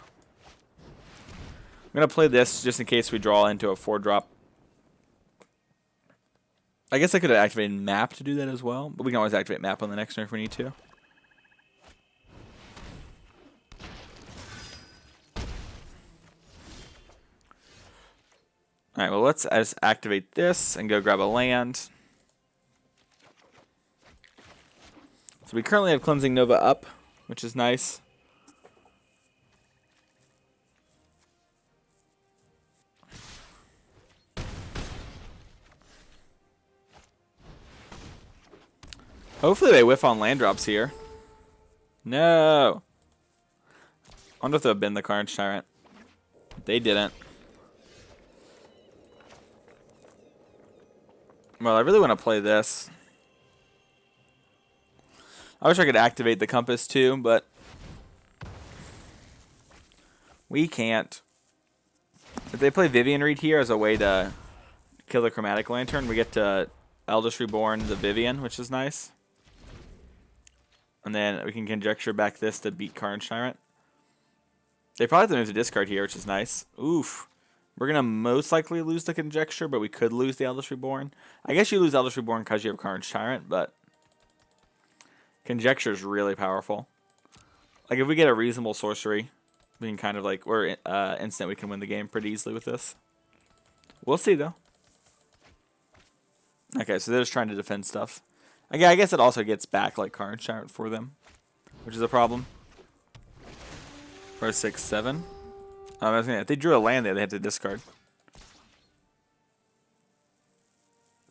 I'm going to play this just in case we draw into a 4-drop. I guess I could have activated Map to do that as well, but we can always activate Map on the next turn if we need to. Alright, well let's just activate this and go grab a land. So we currently have Cleansing Nova up, which is nice. Hopefully they whiff on land drops here. No. I wonder if they'll bend the Carnage Tyrant. They didn't. Well, I really want to play this. I wish I could activate the Compass too, but we can't. If they play Vivian Reed here as a way to kill the Chromatic Lantern. We get to Eldest Reborn the Vivian, which is nice. And then we can conjecture back this to beat Carnage Tyrant. They probably have to move the discard here, which is nice. Oof. We're going to most likely lose the conjecture, but we could lose the Eldest Reborn. I guess you lose Eldest Reborn because you have Carnage Tyrant, but conjecture is really powerful. Like, if we get a reasonable sorcery, we can kind of like, or instant, we can win the game pretty easily with this. We'll see, though. Okay, so they're just trying to defend stuff. I guess it also gets back like Carnage Tyrant for them, which is a problem. 4, 6, 7. If they drew a land there, they had to discard.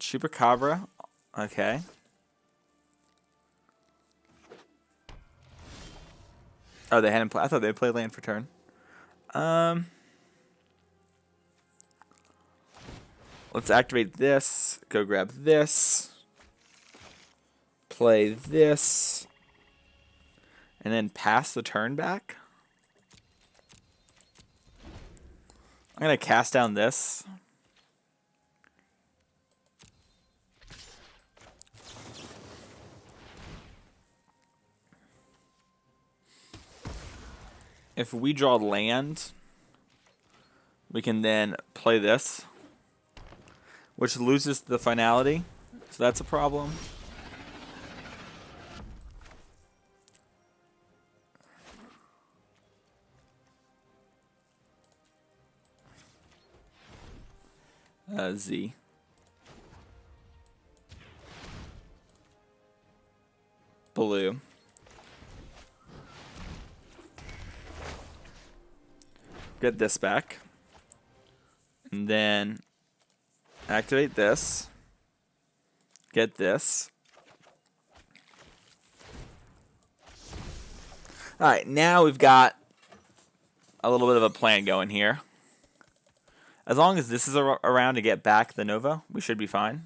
Chupacabra. Okay. Oh, they hadn't. I thought they played land for turn. Let's activate this. Go grab this. Play this. And then pass the turn back. I'm going to cast down this. If we draw land, we can then play this, which loses the finality. So that's a problem. Z. Blue. Get this back. And then activate this. Get this. Alright, now we've got a little bit of a plan going here. As long as this is around to get back the Nova, we should be fine.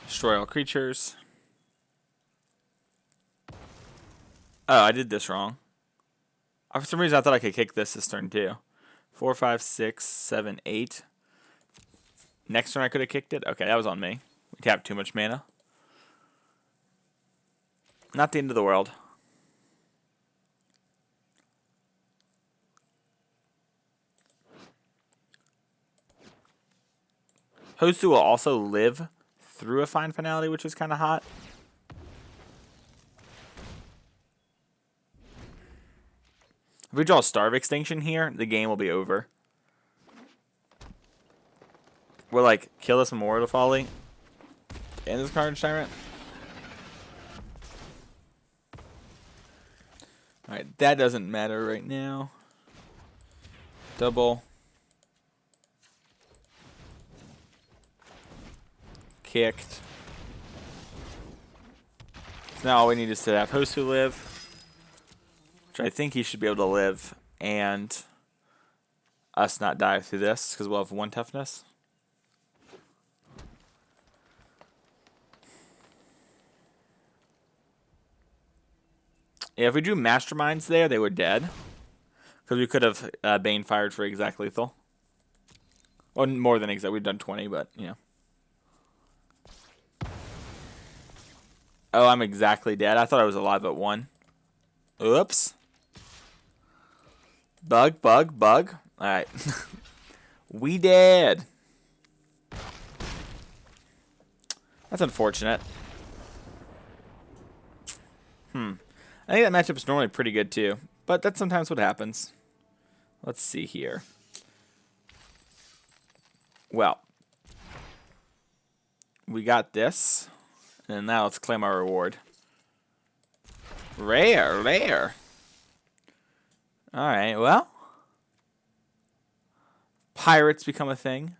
Destroy all creatures. Oh, I did this wrong. For some reason, I thought I could kick this turn too. 4, 5, 6, 7, 8. Next turn, I could have kicked it. Okay, that was on me. We tapped too much mana. Not the end of the world. Hosu will also live through a fine finality, which is kind of hot. If we draw Starve Extinction here, the game will be over. We're like, kill this Memorial Folly and this Carnage Tyrant. Alright, that doesn't matter right now. Double. Kicked. So now all we need is to have Hosu live, which I think he should be able to live, and us not die through this because we'll have 1 toughness. Yeah, if we drew Masterminds there, they were dead because we could have Bane fired for exact lethal. Well, more than exact. We've done 20, but you know. Oh, I'm exactly dead. I thought I was alive at 1. Oops. Bug, bug, bug. Alright. We dead. That's unfortunate. I think that matchup is normally pretty good too, but that's sometimes what happens. Let's see here. Well, we got this. And now let's claim our reward. Rare, rare. Alright, well. Pirates become a thing.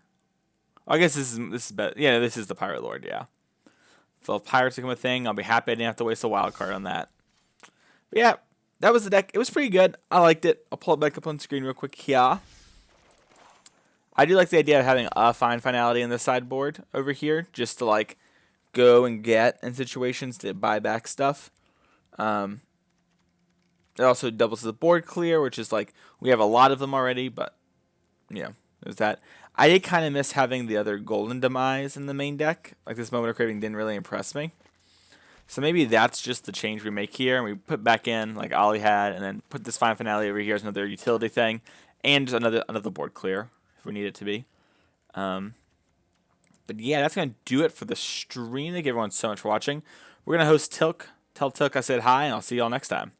Oh, I guess this is better. Yeah, this is the Pirate Lord, yeah. if pirates become a thing, I'll be happy I didn't have to waste a wild card on that. But yeah, that was the deck. It was pretty good. I liked it. I'll pull it back up on screen real quick here. I do like the idea of having a Find Finality in the sideboard over here, just to like go and get in situations to buy back stuff. It also doubles the board clear, which is like we have a lot of them already, but yeah, there's that. I did kind of miss having the other Golden Demise in the main deck. Like this Moment of Craving didn't really impress me. So maybe that's just the change we make here, and we put back in like Ollie had, and then put this Find Finale over here as another utility thing, and just another board clear if we need it to be. But yeah, that's gonna do it for the stream. Thank you everyone so much for watching. We're gonna host Tilk. Tell Tilk I said hi, and I'll see y'all next time.